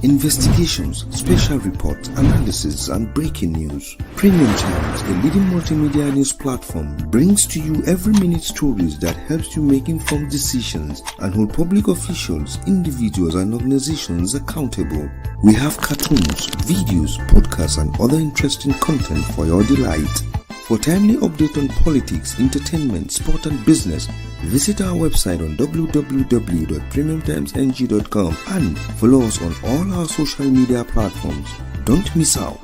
Investigations, special reports, analysis, and breaking news. Premium Times, the leading multimedia news platform, brings to you every minute stories that helps you make informed decisions and hold public officials, individuals, and organizations accountable. We have cartoons, videos, podcasts, and other interesting content for your delight. For timely update on politics, entertainment, sport, and business, visit our website on www.premiumtimesng.com and follow us on all our social media platforms. Don't miss out.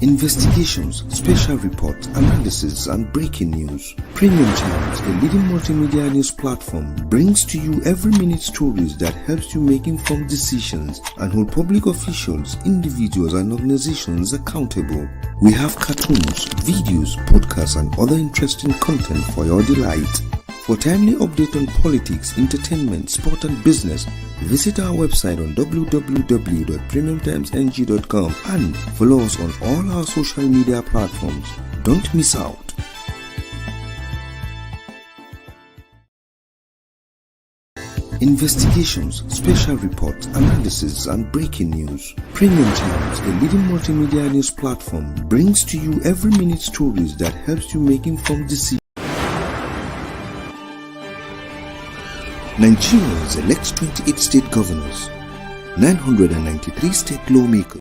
Investigations, special reports, analysis, and breaking news. Premium Times, the leading multimedia news platform, brings to you every minute stories that helps you make informed decisions and hold public officials, individuals, and organizations accountable. We have cartoons, videos, podcasts, and other interesting content for your delight. For timely update on politics, entertainment, sport, and business, visit our website on www.premiumtimesng.com and follow us on all our social media platforms. Don't miss out. Investigations, special reports, analysis, and breaking news. Premium Times, the leading multimedia news platform, brings to you every minute stories that helps you make informed decisions. Nigerians elect 28 state governors, 993 state lawmakers.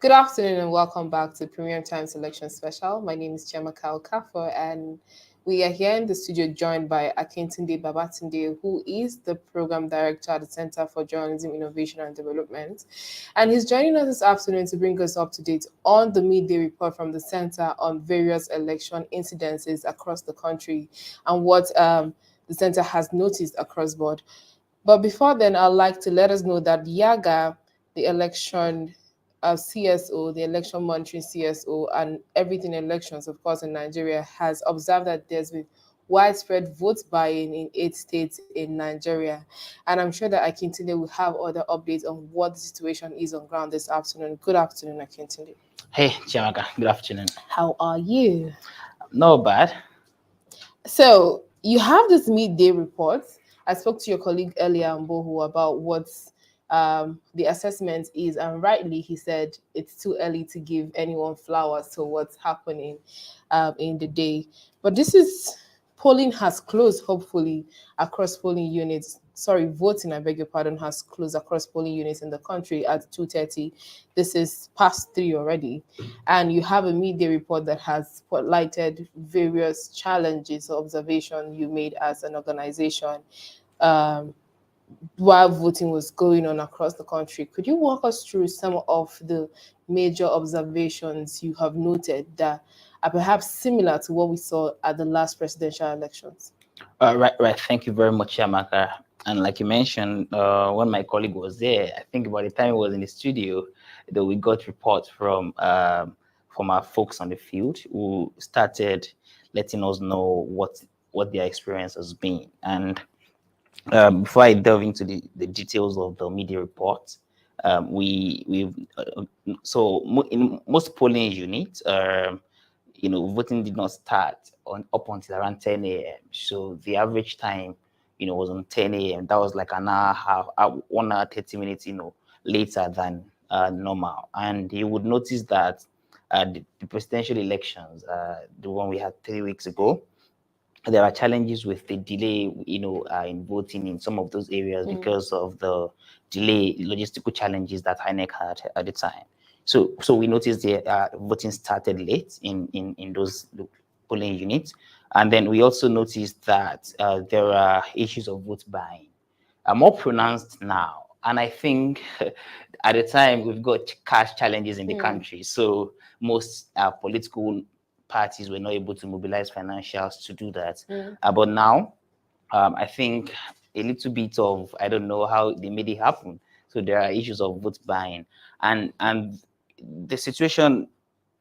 Good afternoon and welcome back to Premium Times Election Special. My name is Chiamaka Okafor and we are here in the studio joined by Akintunde Babatunde, who is the Program Director at the Center for Journalism, Innovation and Development. And he's joining us this afternoon to bring us up to date on the midday report from the Center on various election incidences across the country and what the Center has noticed across board. But before then, I'd like to let us know that YAGA, the election CSO, the election monitoring CSO, and everything elections, of course, in Nigeria, has observed that there's been widespread vote buying in 8 states in Nigeria. And I'm sure that Akintunde will have other updates on what the situation is on ground this afternoon. Good afternoon, Akintunde. Hey, Chiamaka, good afternoon. How are you? Not bad. So you have this midday report. I spoke to your colleague earlier, Mbohu, about what's the assessment is, and rightly he said it's too early to give anyone flowers to what's happening in the day. But this is polling has closed, hopefully, across polling units. Sorry, voting, I beg your pardon, has closed across polling units in the country at 2:30. This is past 3 already. And you have a midday report that has spotlighted various challenges or observations you made as an organization while voting was going on across the country. Could you walk us through some of the major observations you have noted that are perhaps similar to what we saw at the last presidential elections? Right. Thank you very much, Chiamaka. And like you mentioned, when my colleague was there, I think by the time he was in the studio, that we got reports from our folks on the field who started letting us know what their experience has been. And before I delve into the details of the media report, in most polling units, voting did not start up until around 10 a.m. So the average time, was on 10 a.m. That was like an hour, 1 hour, 30 minutes, later than normal. And you would notice that the presidential elections, the one we had 3 weeks ago, there are challenges with the delay, in voting in some of those areas because of the delay, logistical challenges that INEC had at the time. So we noticed the voting started late in those polling units. And then we also noticed that there are issues of vote buying, more pronounced now. And I think at the time we've got cash challenges in the country. So most political parties were not able to mobilize financials to do that. But now, I think a little bit of, I don't know how they made it happen. So there are issues of vote buying. And the situation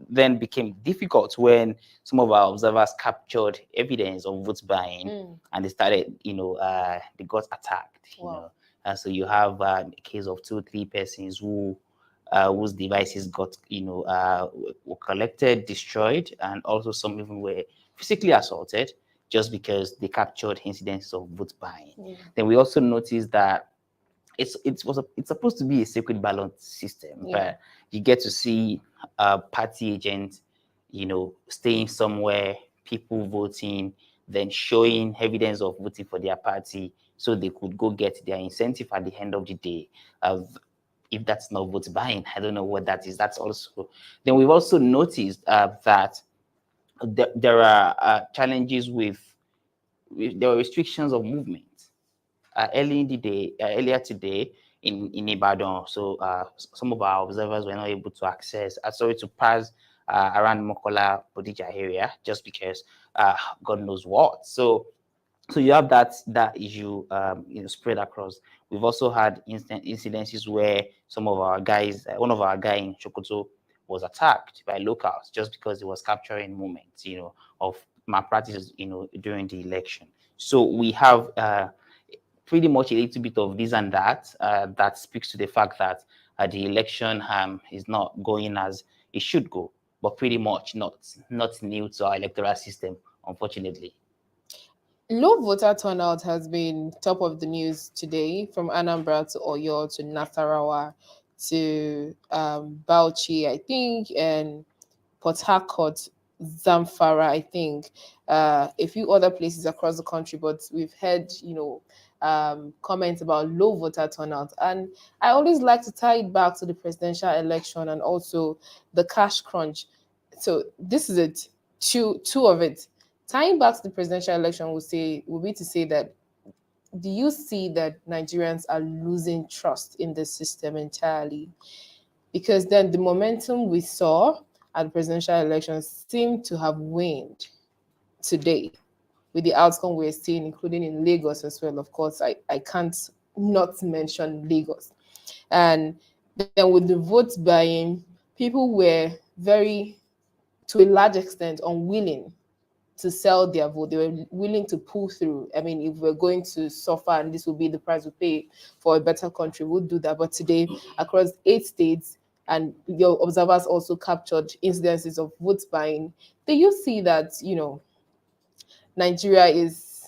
then became difficult when some of our observers captured evidence of vote buying and they started, they got attacked. So you have a case of 2 3 persons whose devices got were collected, destroyed, and also some even were physically assaulted just because they captured incidents of vote buying. Yeah. Then we also noticed that it's supposed to be a secret ballot system, Yeah. but you get to see party agents, staying somewhere, people voting, then showing evidence of voting for their party, so they could go get their incentive at the end of the day. If that's not vote buying, I don't know what that is. That's also. Then we've also noticed that there are challenges with there are restrictions of movement earlier today in Ibadan. So some of our observers were not able to access, sorry, to pass around Mokola Bodija area just because God knows what. So you have that issue spread across. We've also had incidences where some of our guys, one of our guy in Chokoto was attacked by locals just because he was capturing moments, of malpractice, during the election. So we have pretty much a little bit of this and that that speaks to the fact that the election is not going as it should go, but pretty much not new to our electoral system, unfortunately. Low voter turnout has been top of the news today, from Anambra to Oyo to Nasarawa to Bauchi, I think, and Port Harcourt, Zamfara, I think, a few other places across the country. But we've heard, comments about low voter turnout. And I always like to tie it back to the presidential election and also the cash crunch. So this is it, two of it. Tying back to the presidential election will be to say that, do you see that Nigerians are losing trust in the system entirely? Because then the momentum we saw at the presidential elections seemed to have waned today with the outcome we're seeing, including in Lagos as well. Of course, I can't not mention Lagos. And then with the vote buying, people were very, to a large extent, unwilling to sell their vote. They were willing to pull through. I mean, if we're going to suffer and this will be the price we pay for a better country, we'll do that. But today, across 8 states, and your observers also captured incidences of vote buying, do you see that, Nigeria is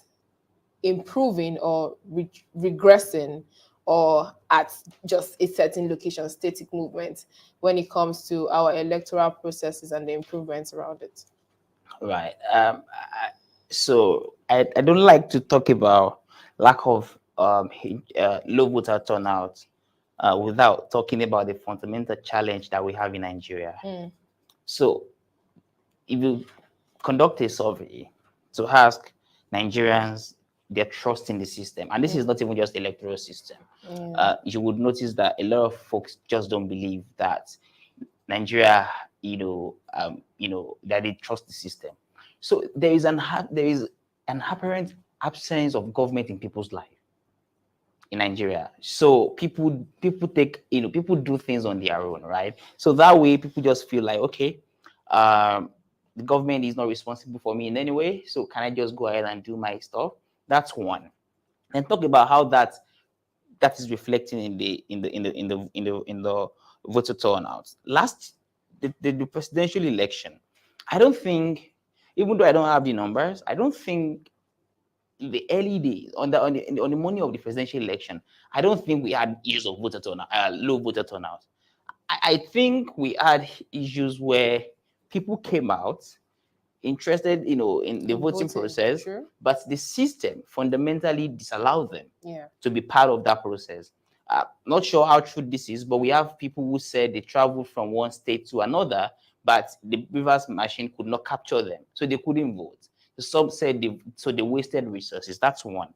improving or regressing, or at just a certain location, static movement, when it comes to our electoral processes and the improvements around it? Right. I don't like to talk about lack of low voter turnout without talking about the fundamental challenge that we have in Nigeria. So if you conduct a survey to ask Nigerians their trust in the system, and this is not even just electoral system, you would notice that a lot of folks just don't believe that Nigeria, that they trust the system. So there is an apparent absence of government in people's life in Nigeria. So people take, people do things on their own, right? So that way people just feel like, okay, the government is not responsible for me in any way. So can I just go ahead and do my stuff? That's one. And talk about how that is reflecting in the voter turnout. The presidential election, I don't think, even though I don't have the numbers, I don't think in the early days on the morning of the presidential election, I don't think we had issues of voter turnout, low voter turnout. I think we had issues where people came out interested, in the voting process, sure, but the system fundamentally disallowed them yeah, to be part of that process. Not sure how true this is, but we have people who said they traveled from one state to another, but the reverse machine could not capture them, so they couldn't vote. Some said they wasted resources. That's one.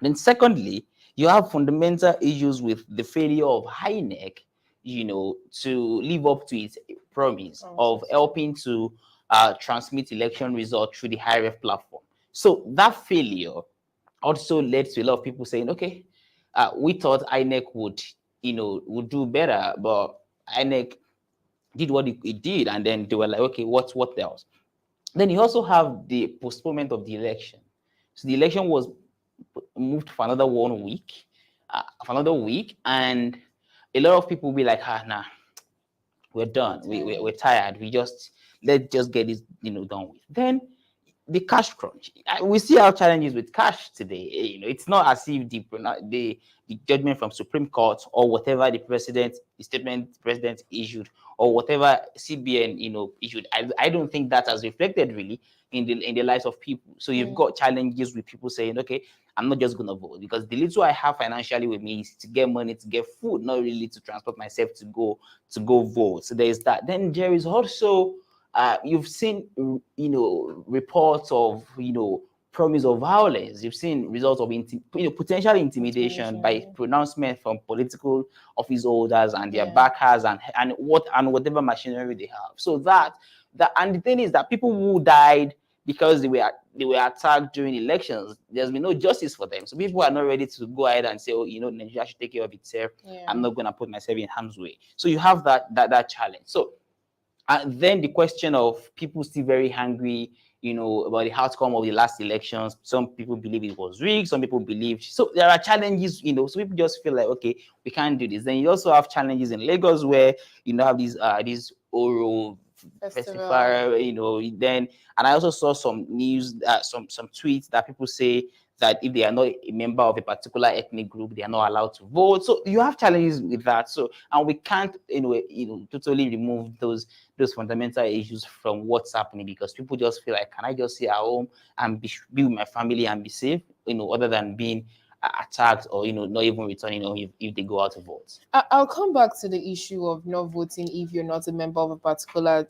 Then secondly, you have fundamental issues with the failure of INEC, to live up to its promise of helping to transmit election results through the HiRef platform. So that failure also led to a lot of people saying, okay, we thought INEC would do better, but INEC did what it did, and then they were like, okay, what else? Then you also have the postponement of the election. So the election was moved for another 1 week, for another week, and a lot of people will be like, ah, nah, we're done. We're tired. Let's just get this, done with. Then the cash crunch. We see our challenges with cash today. It's not as if the judgment from Supreme Court or whatever the statement the president issued or whatever CBN issued. I don't think that has reflected really in the lives of people. So you've got challenges with people saying, okay, I'm not just gonna vote because the little I have financially with me is to get money to get food, not really to transport myself to go vote. So there is that. Then there is also you've seen, reports of, promise of violence. You've seen results of, potential intimidation by pronouncement from political office holders and their backers and whatever machinery they have. So that and the thing is that people who died because they were attacked during elections, there's been no justice for them. So people are not ready to go ahead and say, oh, Nigeria should take care of itself. I'm not going to put myself in harm's way. So you have that challenge. So then the question of people still very hungry, about the outcome of the last elections. Some people believe it was rigged. Some people believe. So there are challenges, so people just feel like, okay, we can't do this. Then you also have challenges in Lagos where, have these oral festival, then, and I also saw some news, some tweets that people say that if they are not a member of a particular ethnic group, they are not allowed to vote. So you have challenges with that. So, and we can't, totally remove those fundamental issues from what's happening, because people just feel like, can I just stay at home and be with my family and be safe, other than being attacked or, not even returning home if they go out to vote. I'll come back to the issue of not voting if you're not a member of a particular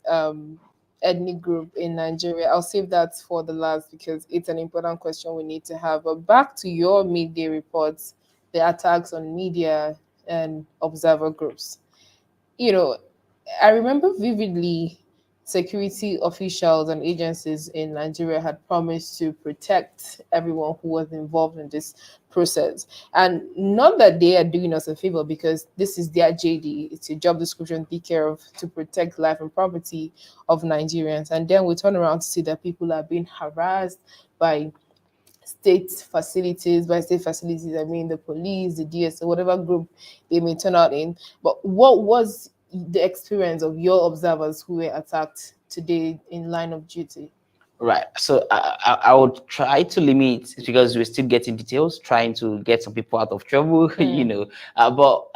ethnic group in Nigeria. I'll save that for the last because it's an important question we need to have. But back to your midday reports, the attacks on media and observer groups. I remember vividly security officials and agencies in Nigeria had promised to protect everyone who was involved in this process. And not that they are doing us a favor, because this is their JD, it's a job description, take care of, to protect life and property of Nigerians. And then we turn around to see that people are being harassed by state facilities. By state facilities, I mean the police, the DSO, whatever group they may turn out in. But what was the experience of your observers who were attacked today in line of duty? Right. So I would try to limit, because we're still getting details, trying to get some people out of trouble, but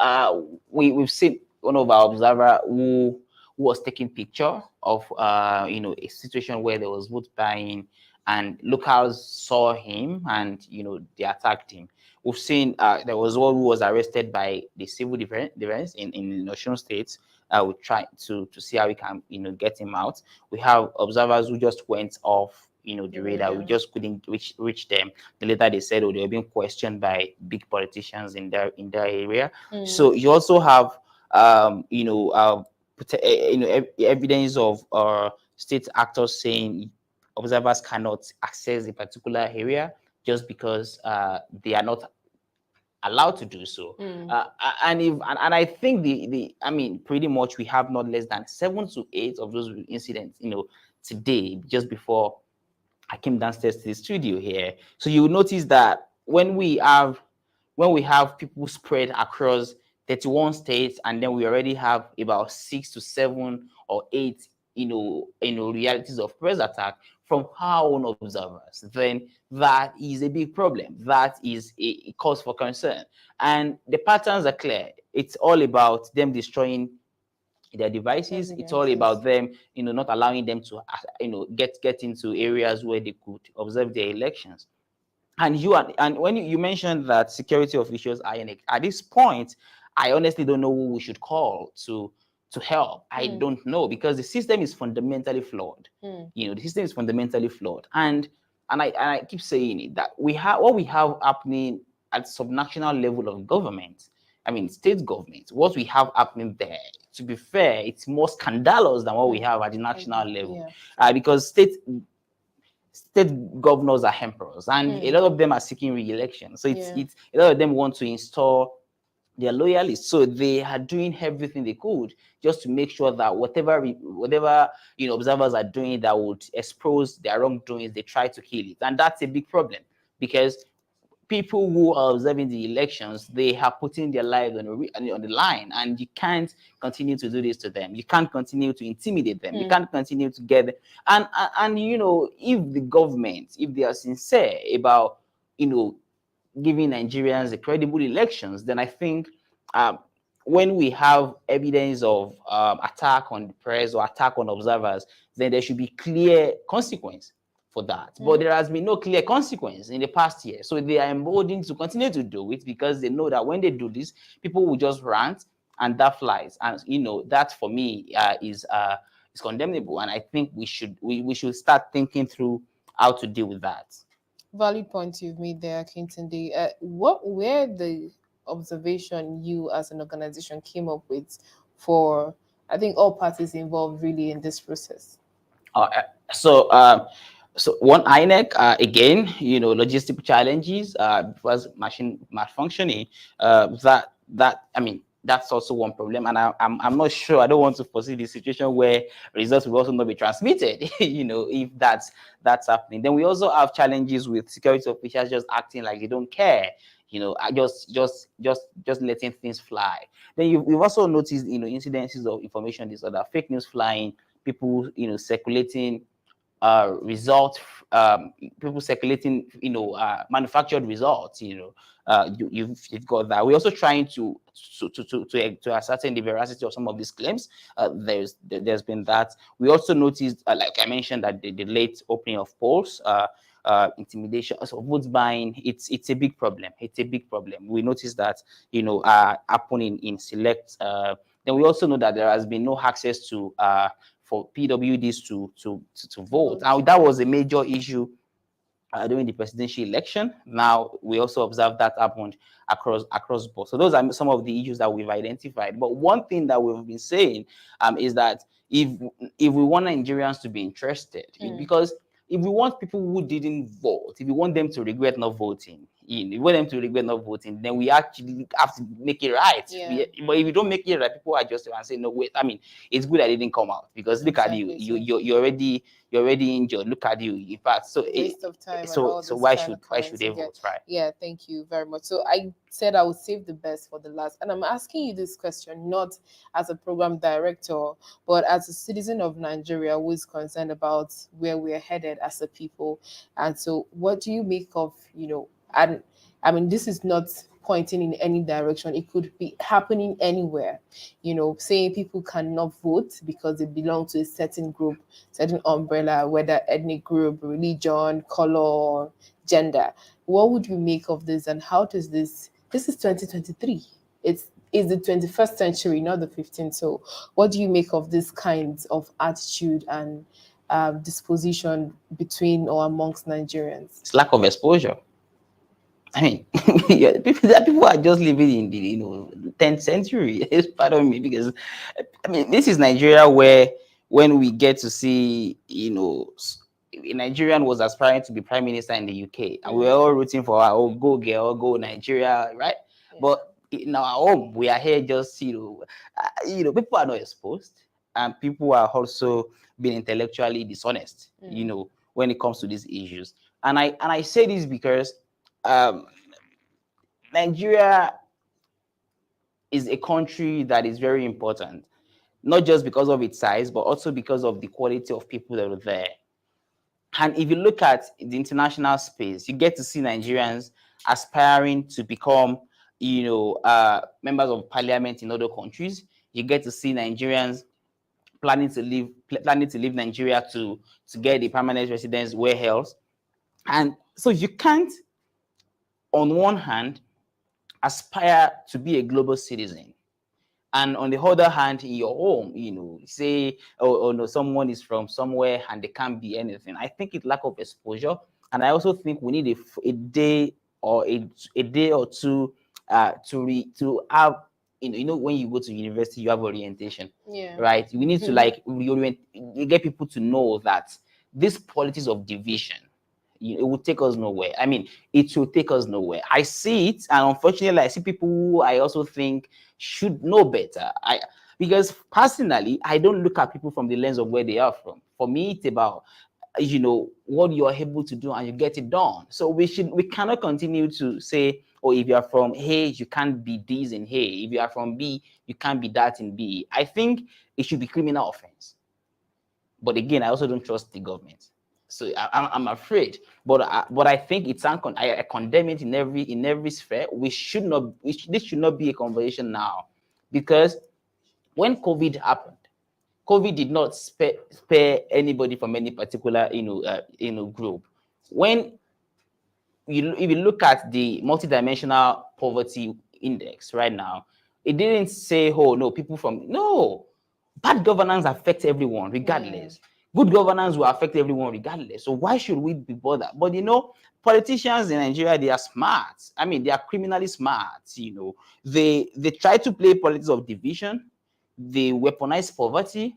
we've seen one of our observer who was taking picture of a situation where there was vote buying, and locals saw him and they attacked him. We've seen there was one who was arrested by the civil defense in Osun State. We try to see how we can get him out. We have observers who just went off the radar. We just couldn't reach them. Then later they said, oh, they were being questioned by big politicians in their area. So you also have evidence of state actors saying observers cannot access a particular area just because they are not allowed to do so. And I think pretty much we have not less than 7 to 8 of those incidents today, just before I came downstairs to the studio here. So you will notice that when we have people spread across 31 states, and then we already have about 6 to 7 or 8 realities of press attack from our own observers, then that is a big problem. That is a cause for concern. And the patterns are clear. It's all about them destroying their devices. It's all about them, not allowing them to, get into areas where they could observe their elections. And when you mentioned that security officials are at this point, I honestly don't know who we should call to help. I don't know, because the system is fundamentally flawed. The system is fundamentally flawed, and I keep saying it, that what we have happening at subnational level of government. I mean, state government. What we have happening there, to be fair, it's more scandalous than what we have at the national level, because state governors are emperors, and a lot of them are seeking re-election. So it's a lot of them want to install their loyalists. So they are doing everything they could just to make sure that whatever observers are doing that would expose their wrongdoings, they try to kill it. And that's a big problem, because people who are observing the elections, they are putting their lives on the line, and you can't continue to do this to them. You can't continue to intimidate them. You can't continue to get them. And if the government, if they are sincere about giving Nigerians a credible elections, then I think um, when we have evidence of attack on the press or attack on observers, then there should be clear consequence for that. But there has been no clear consequence in the past year. So they are emboldened to continue to do it because they know that when they do this, people will just rant and that flies. And that for me is condemnable. And I think we should start thinking through how to deal with that. Valid point you've made there, Kintende. What were the observation you as an organization came up with for, I think, all parties involved really in this process? Uh, so so one INEC again, logistic challenges, was machine malfunctioning. That I mean that's also one problem, and I'm not sure. I don't want to foresee the situation where results will also not be transmitted. If that's happening, then we also have challenges with security officials just acting like they don't care. Just letting things fly. Then you've also noticed incidences of information disorder, fake news flying, people circulating results, people circulating manufactured results. You've got that. We're also trying to ascertain the veracity of some of these claims. There's been that. We also noticed, like I mentioned, that the late opening of polls, intimidation, so vote buying, it's a big problem. It's a big problem. We noticed that happening in select. Then we also know that there has been no access to for PWDs to vote. Now that was a major issue during the presidential election. Now we also observed that happened across board. So those are some of the issues that we've identified. But one thing that we've been saying is that if we want Nigerians to be interested, because if we want people who didn't vote, if we want them to regret not voting, then we actually have to make it right. Yeah. But if you don't make it right, people are just and say, no, wait. I mean, it's good I didn't come out because look at you. You're already injured. Look at you. In fact, so waste of time. So why should they vote, right? Yeah, thank you very much. So I said I would save the best for the last, and I'm asking you this question not as a program director, but as a citizen of Nigeria who is concerned about where we're headed as a people. And so, what do you make of and I mean, this is not pointing in any direction. It could be happening anywhere. Saying people cannot vote because they belong to a certain group, certain umbrella, whether ethnic group, religion, color, or gender. What would you make of this, and how does this is 2023. It's the 21st century, not the 15th. So what do you make of this kinds of attitude and disposition between or amongst Nigerians? It's lack of exposure. I mean, people are just living in the 10th century. It's part of me because I mean this is Nigeria where when we get to see a Nigerian was aspiring to be prime minister in the UK, and we were all rooting for her. Oh, go girl, go Nigeria, right? Yeah. But in our home, we are here just people are not exposed, and people are also being intellectually dishonest. When it comes to these issues, and I say this because. Nigeria is a country that is very important, not just because of its size, but also because of the quality of people that are there. And if you look at the international space, you get to see Nigerians aspiring to become, members of parliament in other countries. You get to see Nigerians planning to leave Nigeria to get a permanent residence where else. And so you can't, on one hand, aspire to be a global citizen, and on the other hand, in your home, say, oh no, someone is from somewhere and they can't be anything. I think it's lack of exposure, and I also think we need a day or a day or two to have. When you go to university, you have orientation, right? We need to reorient, you get people to know that these politics of division, it will take us nowhere. I mean, it will take us nowhere. I see it, and unfortunately, I see people who I also think should know better. Because personally, I don't look at people from the lens of where they are from. For me, it's about what you are able to do, and you get it done. So we cannot continue to say, oh, if you are from A, you can't be this in A. If you are from B, you can't be that in B. I think it should be criminal offense. But again, I also don't trust the government. So I'm afraid, but I think I condemn it in every sphere. This should not be a conversation now, because when COVID happened, COVID did not spare anybody from any particular group. When if you look at the multidimensional poverty index right now, it didn't say, oh no, people from no, bad governance affects everyone regardless. Good governance will affect everyone regardless. So why should we be bothered? But politicians in Nigeria, they are smart. I mean, they are criminally smart. They try to play politics of division. They weaponize poverty,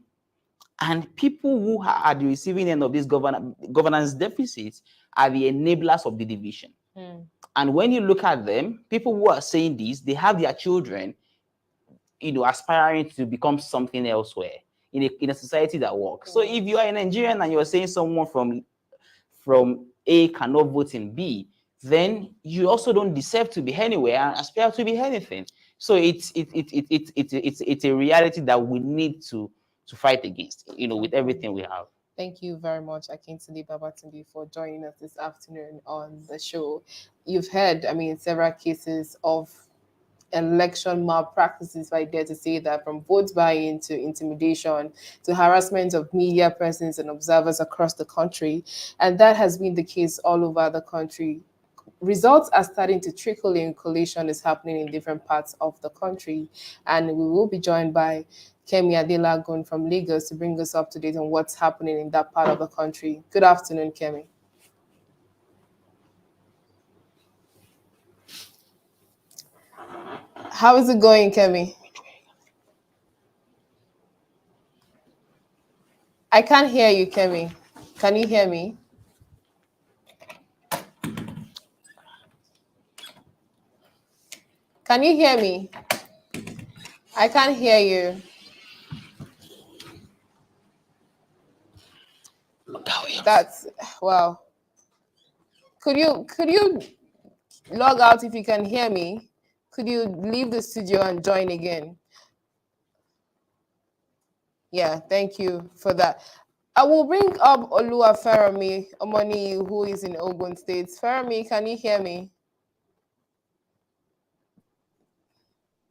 and people who are at the receiving end of this governance deficits are the enablers of the division. And when you look at them, people who are saying this, they have their children, aspiring to become something elsewhere in a society that works. So if you are a Nigerian and you're saying someone from A cannot vote in B, then you also don't deserve to be anywhere and aspire to be anything. So it's a reality that we need to fight against, with everything we have. Thank you very much, Akintunde Babatunde, for joining us this afternoon on the show. You've heard, several cases of election malpractices, if I dare to say that, from vote buying to intimidation to harassment of media presence and observers across the country. And that has been the case all over the country. Results are starting to trickle in. Collation is happening in different parts of the country. And we will be joined by Kemi Adelagun from Lagos to bring us up to date on what's happening in that part of the country. Good afternoon, Kemi. How is it going, Kemi? I can't hear you, Kemi. Can you hear me? Can you hear me? I can't hear you. That's wow. Could you log out if you can hear me? Could you leave the studio and join again? Yeah, thank you for that. I will bring up Olua Fermi Omoni, who is in Ogun State. Fermi, can you hear me?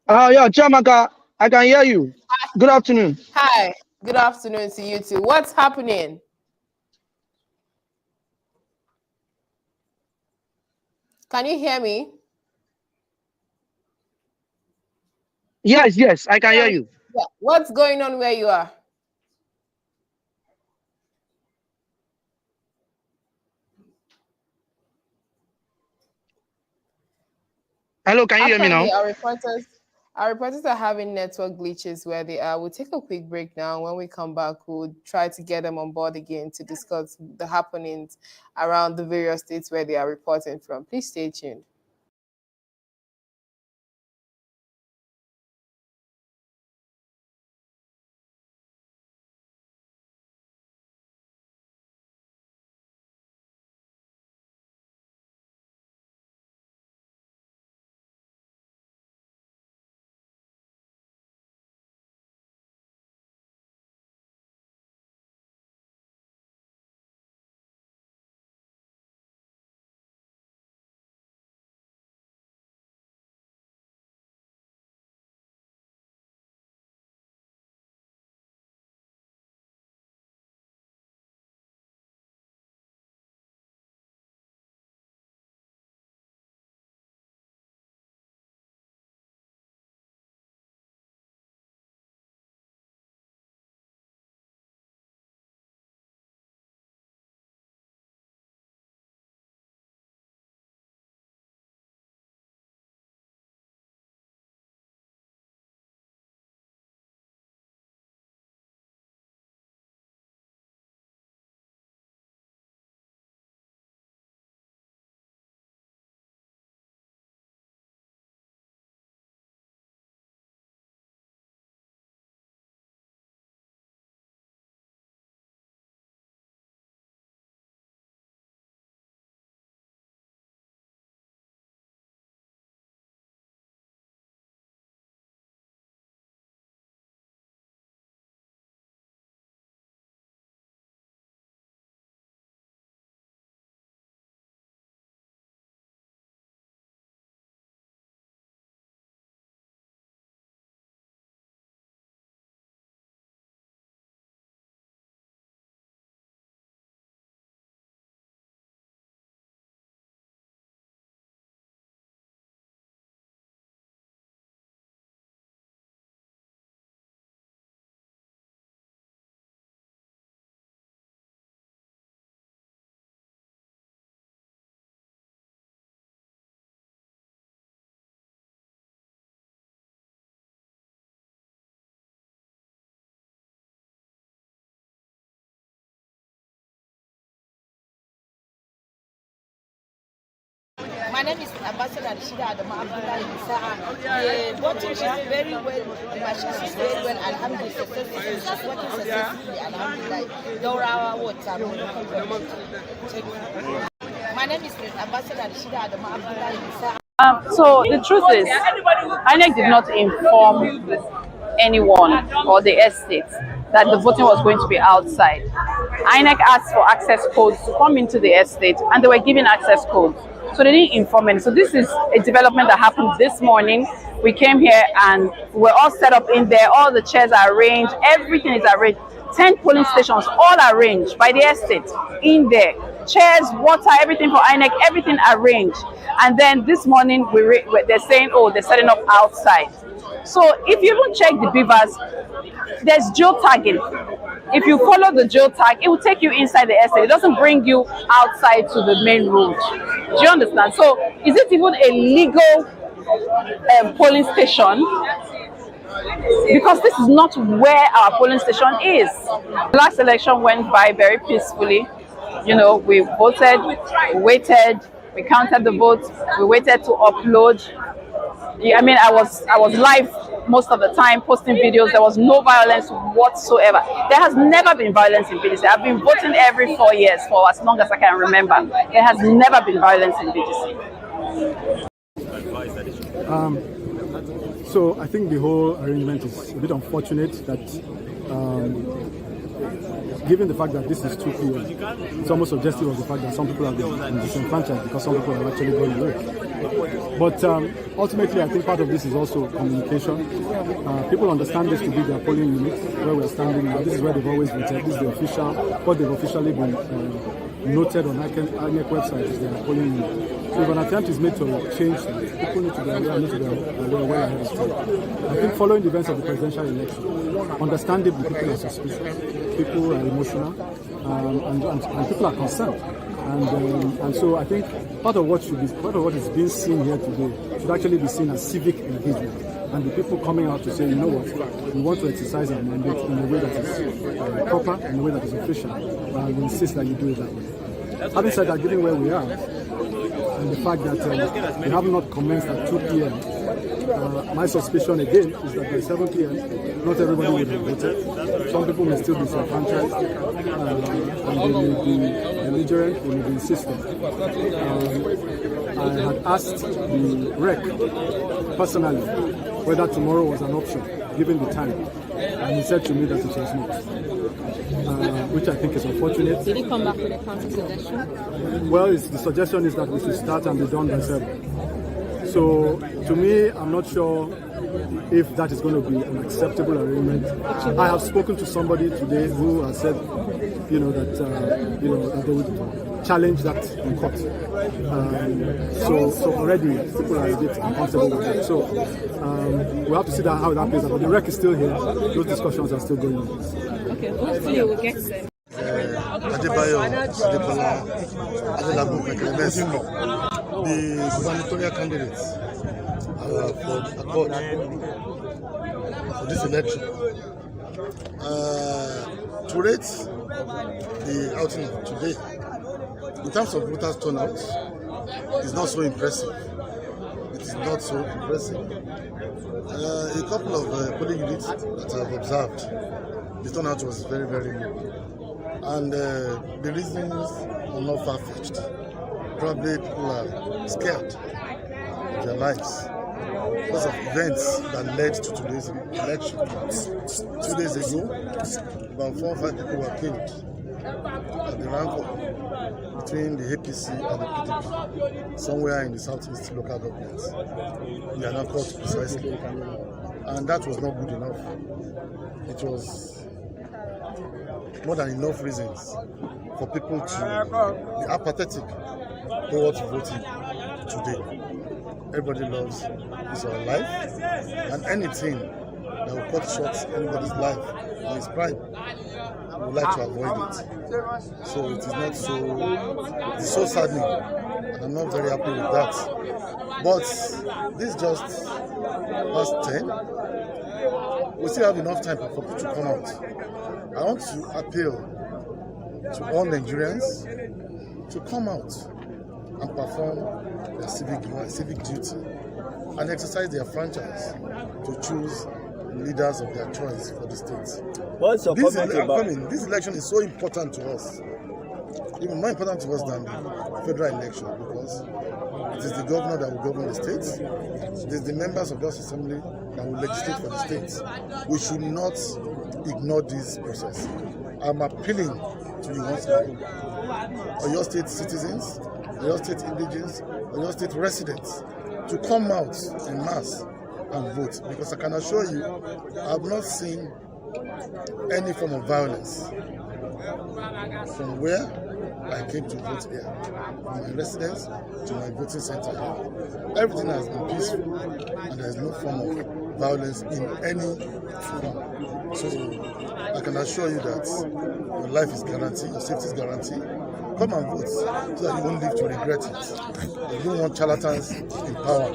Yeah, Chamaka, I can hear you. Good afternoon. Hi, good afternoon to you too. What's happening? Can you hear me? Yes, I can hear you. Yeah. What's going on where you are? Hello, can you hear me now? Apparently, our reporters are having network glitches where they are. We'll take a quick break now. When we come back, we'll try to get them on board again to discuss the happenings around the various states where they are reporting from. Please stay tuned. My name is Ambassador Rashida Adama Abdullah Isa. The voting is very well, the machine is very well, alhamdulillah, successful. It's working successfully, alhamdulillah. Daurawa what? My name is Ambassador Rashida Adama Abdullah Isa. So the truth is, INEC did not inform anyone or the estate that the voting was going to be outside. INEC asked for access codes to come into the estate, and they were given access codes. So they didn't inform any. So this is a development that happened this morning. We came here and we're all set up in there. All the chairs are arranged. Everything is arranged. 10 polling stations, all arranged by the estate in there. Chairs, water, everything for INEC, everything arranged. And then this morning, they're saying, oh, they're setting up outside. So if you even check the beavers, there's geotagging. If you follow the geotag, it will take you inside the estate. It doesn't bring you outside to the main road. Do you understand? So is it even a legal polling station? Because this is not where our polling station is. The last election went by very peacefully. You know, we voted, we waited, we counted the votes, we waited to upload. I mean, I was live most of the time, posting videos. There was no violence whatsoever. There has never been violence in BDC. I've been voting every 4 years for as long as I can remember. There has never been violence in BDC. So I think the whole arrangement is a bit unfortunate that given the fact that this is 2 p.m., it's almost suggestive of the fact that some people have been disenfranchised because some people have actually gone away. But ultimately, I think part of this is also communication. People understand this to be their polling unit, where we're standing now. This is where they've always voted. This is the official, what they've officially been noted on INEC website is their polling unit. So if an attempt is made to change that, people need to be aware, need to be aware well ahead of time. I think following the events of the presidential election, understandably people are suspicious, people are emotional, and people are concerned. And so I think part of what is being seen here today should actually be seen as civic engagement, and the people coming out to say, you know what, we want to exercise our mandate in a way that is proper, in a way that is official, and we insist that you do it that way. Having said that, given where we are, and the fact that we have not commenced at 2 p.m., my suspicion again is that by 7 p.m., not everybody will have voted. Some people may still be disenfranchised, and they may be belligerent, they may be insistent. I had asked the REC personally whether tomorrow was an option, given the time, and he said to me that it was not, which I think is unfortunate. Did he come back with a counter suggestion? Well, the suggestion is that we should start and be done by 7. So, to me, I'm not sure if that is going to be an acceptable arrangement. I have spoken to somebody today who has said, that they would challenge that in court. So already people are a bit uncomfortable with it. So we'll have to see how that plays out. But the REC is still here. Those discussions are still going on. Okay, hopefully we'll get them. Adebayo, Adekola, Adelabu, the gubernatorial candidates for Accord for this election. To rate the outing of today, in terms of voters' turnout, it's not so impressive. It is not so impressive. A couple of polling units that I've observed, the turnout was very, very low. And the reasons are not far-fetched. Probably people are scared of their lives because of events that led to today's election. 2 days ago, about 4 or 5 people were killed at the rank between the APC and the PDP, somewhere in the southeast local government. We are not caught precisely. And that was not good enough. It was more than enough reasons for people to be apathetic towards voting today. Everybody loves his or her life, and anything that will cut short anybody's life or his prime, we would like to avoid it. So it is not so, it's so saddening, and I'm not very happy with that. But this just past 10, we still have enough time for people to come out. I want to appeal to all Nigerians to come out and perform their civic duty and exercise their franchise to choose leaders of their choice for the state. What's your comment about this election is so important to us, even more important to us than the federal election, because it is the governor that will govern the state. It is the members of the assembly that will legislate for the state. We should not ignore this process. I'm appealing to you once again, Oyo State citizens, Oyo State indigenes, Oyo State residents, to come out en masse and vote, because I can assure you, I have not seen any form of violence from where I came to vote here, from my residence to my voting center here. Everything has been peaceful and there is no form of violence in any form. So I can assure you that your life is guaranteed, your safety is guaranteed. Come and vote so that you won't live to regret it. You don't want charlatans in power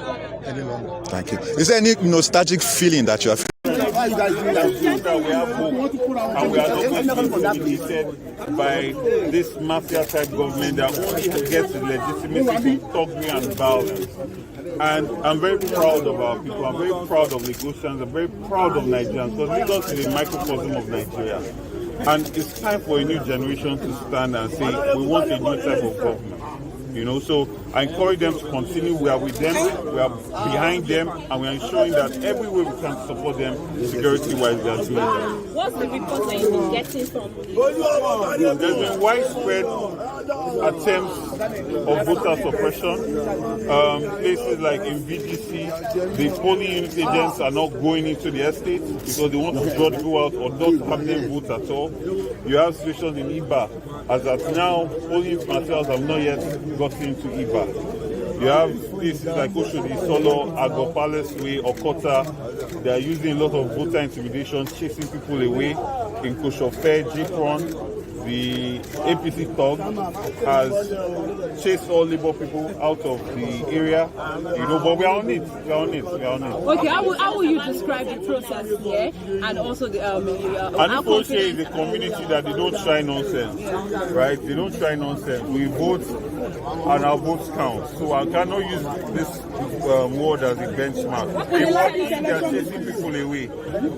any longer. Thank you. Is there any nostalgic feeling that you have? Why you guys doing that? We have hope, and we are not intimidated by this mafia-type government that only gets the legitimacy from thuggery and violence. And I'm very proud of our people. I'm very proud of Lagosians. I'm very proud of Nigerians, because Lagos is a microcosm of Nigeria. And it's time for a new generation to stand and say, we want a new type of government. You know, so I encourage them to continue. We are with them, we are behind them, and we are ensuring that every way we can support them security-wise, they are doing that. What's the report that you've been getting from There's been widespread attempts of voter suppression. Places like in VDC, the polling unit agents are not going into the estates because they want to judge who out or not permanent votes at all. You have situations in Iba, as at now, polling unit materials have not yet gotten into Iba. You have places like Oshodi, Solo, Agbo Palace Way, Okota. They are using a lot of voter intimidation, chasing people away. In Koshofe, Jipron, the APC thug has chased all Labour people out of the area, you know, but we are on it. Okay, how will you describe the process here and also the Anipose is a community that they don't try nonsense, right? They don't try nonsense. We vote and our votes count. So I cannot use this word as a benchmark. They are chasing people away,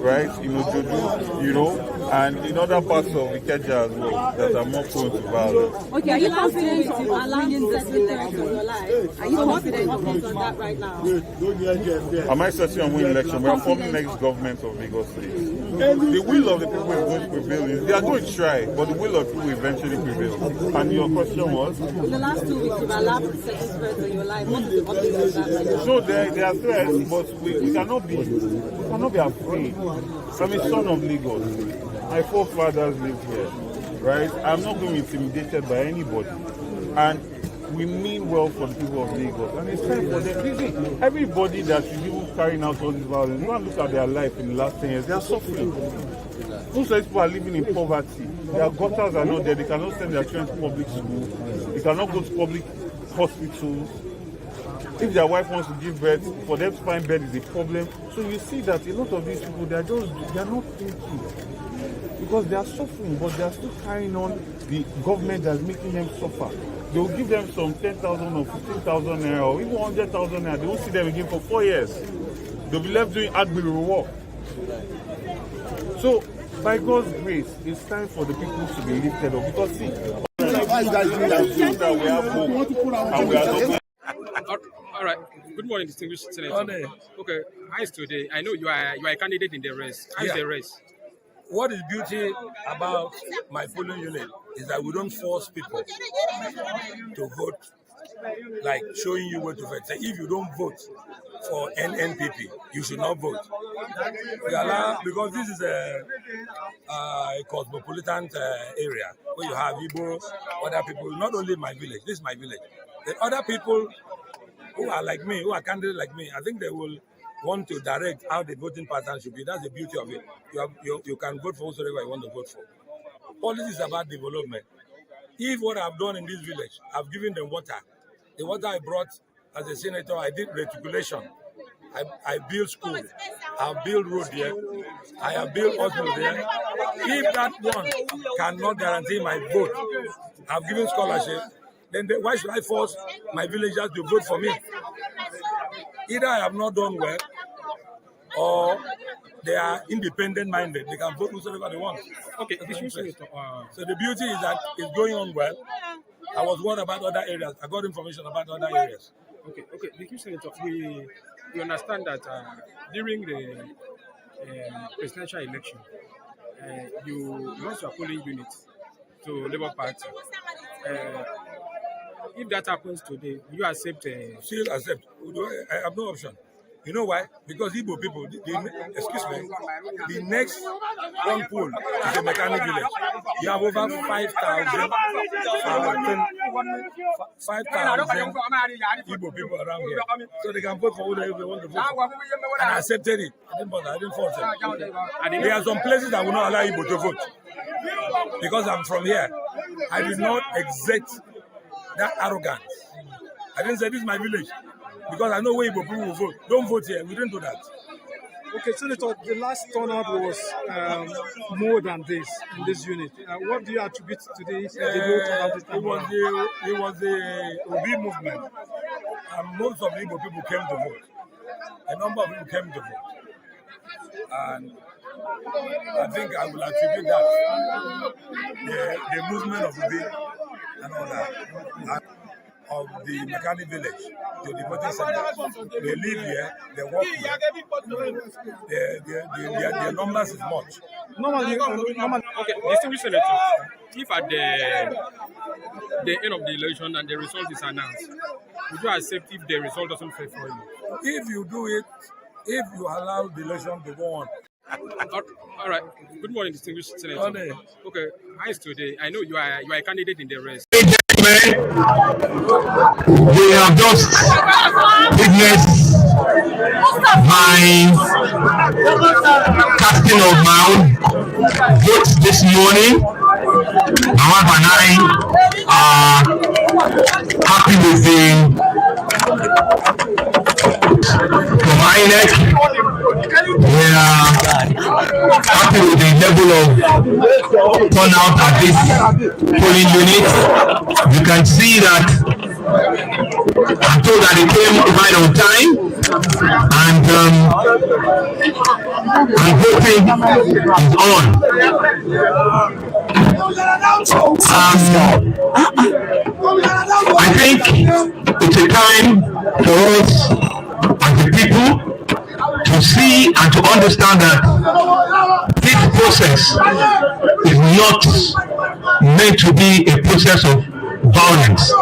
right? Jodu, and in other parts of Ikeja as well that are more prone to violence. Okay, are you confident of allowing this in the rest of your life? Are you confident on that right now? Am I certain on winning election? We are forming next government of Lagos State. The will of the people is going to prevail. They are going to try, but the will of the people will eventually prevail. And your question was? In the last 2 weeks, you've allowed certain threats in your life. What is the update on that right now? So there are threats, but we cannot be afraid. I'm a son of Lagos. My forefathers live here, right? I'm not going to be intimidated by anybody. And we mean well for the people of Lagos. And it's time for them. Everybody that is even carrying out all this violence, you want to look at their life in the last 10 years, they are suffering. Most of these people are living in poverty. Their gutters are not there. They cannot send their children to public school. They cannot go to public hospitals. If their wife wants to give birth, for them to find bed is a problem. So you see that a lot of these people, they are not thinking. Because they are suffering, but they are still carrying on the government that's making them suffer. They will give them some 10,000 or 15,000 naira or even 100,000 naira. They won't see them again for 4 years. They'll be left doing admirable work. So, by God's grace, it's time for the people to be lifted up. Because see, why you guys doing that? We have hope and we are not. All right. Good morning, distinguished senator. Okay, how is today? I know you are a candidate in the race. How is the race? What is beauty about my polling unit is that we don't force people to vote, like showing you where to vote. Say if you don't vote for NNPP, you should not vote. We allow, because this is a cosmopolitan area where you have Igbo, other people, not only my village, this is my village. The other people who are like me, who are candidates like me, I think they will want to direct how the voting pattern should be. That's the beauty of it. You can vote for whoever you want to vote for. Policy is about development. If what I've done in this village, I've given them water. The water I brought as a senator, I did reticulation. I built school. I built road here. I have built hospital there. If that one cannot guarantee my vote, I've given scholarship. then why should I force my villagers to vote for me? Either I have not done well, or they are independent-minded. They can vote whoever they want. Okay. So the beauty is that it's going on well. I was worried about other areas. I got information about other areas. Okay. The Senator, we understand that during the presidential election, you lost your polling unit to Labour Party. If that happens today, will you accept? Still accept. I have no option. You know why? Because Igbo people, excuse me, the next one poll is the mechanic village. You have over 5,000 Igbo people around here. So they can vote for whoever they want to vote for. And I accepted it. I didn't bother. I didn't force it. There are some places that will not allow Igbo to vote. Because I'm from here. I did not exert that arrogance. I didn't say this is my village. Because I know where Igbo people will vote. Don't vote here. We didn't do that. Okay, Senator, the last turnout was more than this in this unit. What do you attribute to this? It was the Obi movement. And most of the Igbo people came to vote. A number of people came to vote. And I think I will attribute that. The movement of Obi and all that. Of the mechanic village to the voting center. They live here, they work here. Their numbers is much. Normally, okay, distinguished Senator, if at the end of the election and the result is announced, would you accept if the result doesn't favor you? If you do it, if you allow the election to go on. All right. Good morning, distinguished Senator. Okay, how is today? I know you are a candidate in the race. We have just witnessed my casting of my own votes this morning. My wife and I are happy with the from INEC. We are happy with the level of turnout at this polling unit. You can see that I'm told that they came right on time, and voting is on. I think it's a time for us as a people to see and to understand that this process is not meant to be a process of violence.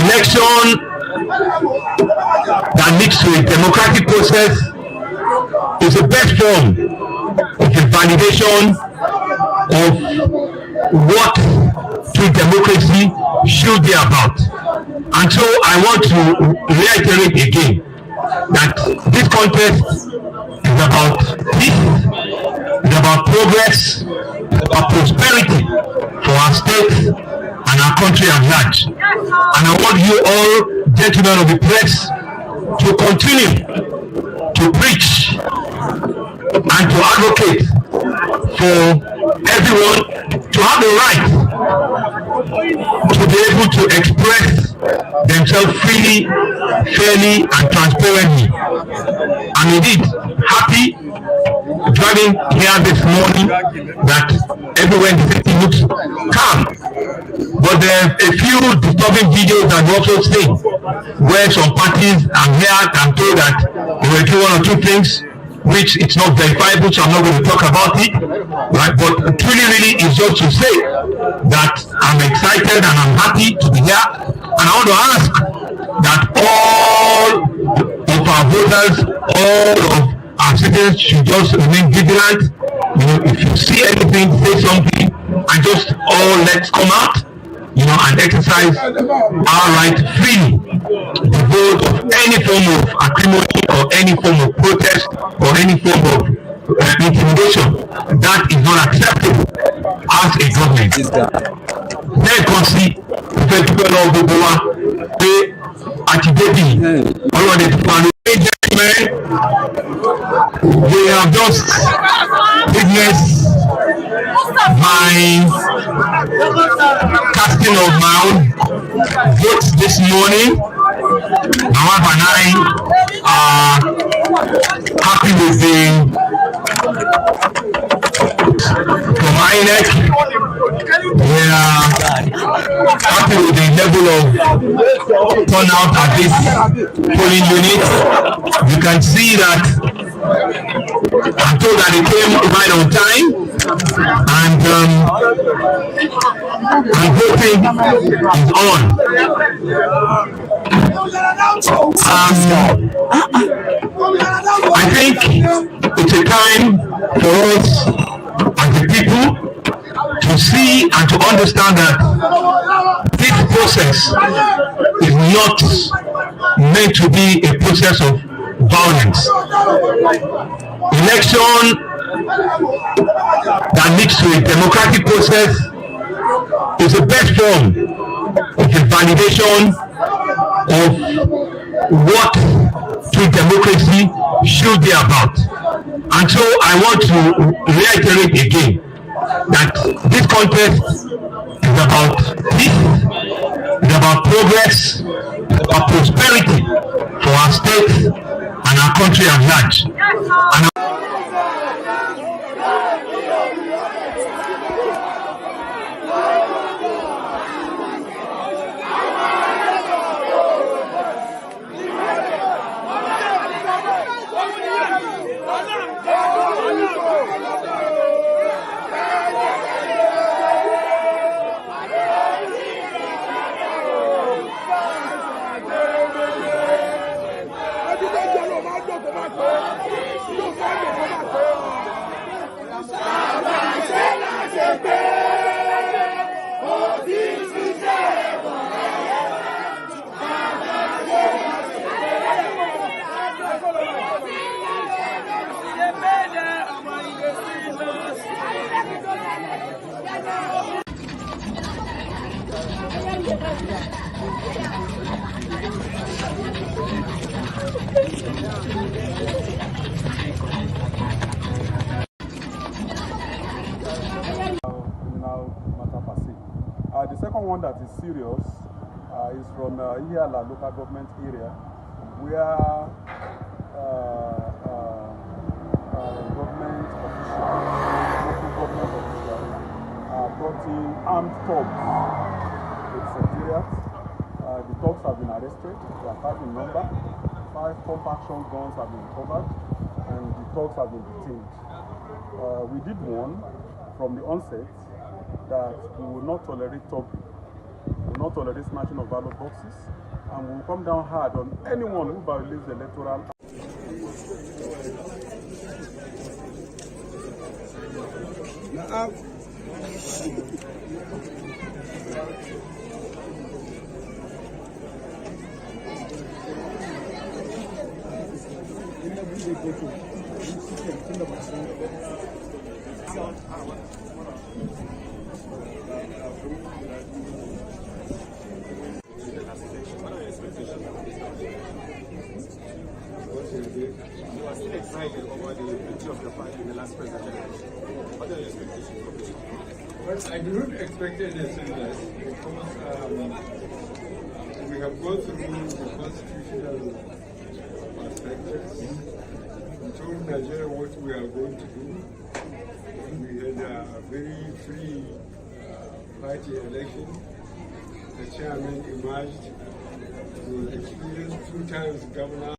Election that leads to a democratic process is the best form of the validation of what true democracy should be about. And so I want to reiterate again that this contest is about peace, it's about progress, it's about prosperity for our state and our country at large. And I want you all, gentlemen of the press, to continue to preach and to advocate for everyone to have the right to be able to express themselves freely, fairly, and transparently. I'm indeed happy driving here this morning that everywhere in the city looks calm. But there are a few disturbing videos that we also see where some parties are here and told that they were doing one or two things which it's not verifiable, so I'm not going to talk about it, right? But really is just to say that I'm excited and I'm happy to be here, and I want to ask that all of our voters, all of our citizens should just remain vigilant. You know, if you see anything, say something, and just all let's come out, you know, and exercise our right freely to vote of any form of acrimony or any form of protest or any form of intimidation. That is not acceptable as a government. Then consider the people of the world, they activate all of the gentlemen. We have just witnessed my casting of my own vote this morning. My wife and I are happy with the from INEC. We are happy with the level of turnout at this polling unit. You can see that I'm told that they came right on time, and voting is on. I think it's a time for us as the people to see and to understand that this process is not meant to be a process of violence. Election that leads to a democratic process is the best form of the validation of what true democracy should be about. And so I want to reiterate again that this contest is about peace, it's about progress, it's about prosperity for our state and our country at large. And The second one that is serious is from Ihiala local government area, where government officials brought in armed thugs to the secretariat. The thugs have been arrested. They are 5 in number. 5 pump action guns have been recovered, and the thugs have been detained. We did warn from the onset that we will not tolerate thugging, we will not tolerate smashing of ballot boxes, and we will come down hard on anyone who violates the electoral act. You are still excited over the victory of your party in the last presidential election. What are your expectations? Well, I don't expect anything less because we have gone through the constitutional perspectives. We told Nigeria what we are going to do. We had a very free party election. The chairman emerged. He was experienced 2 times governor.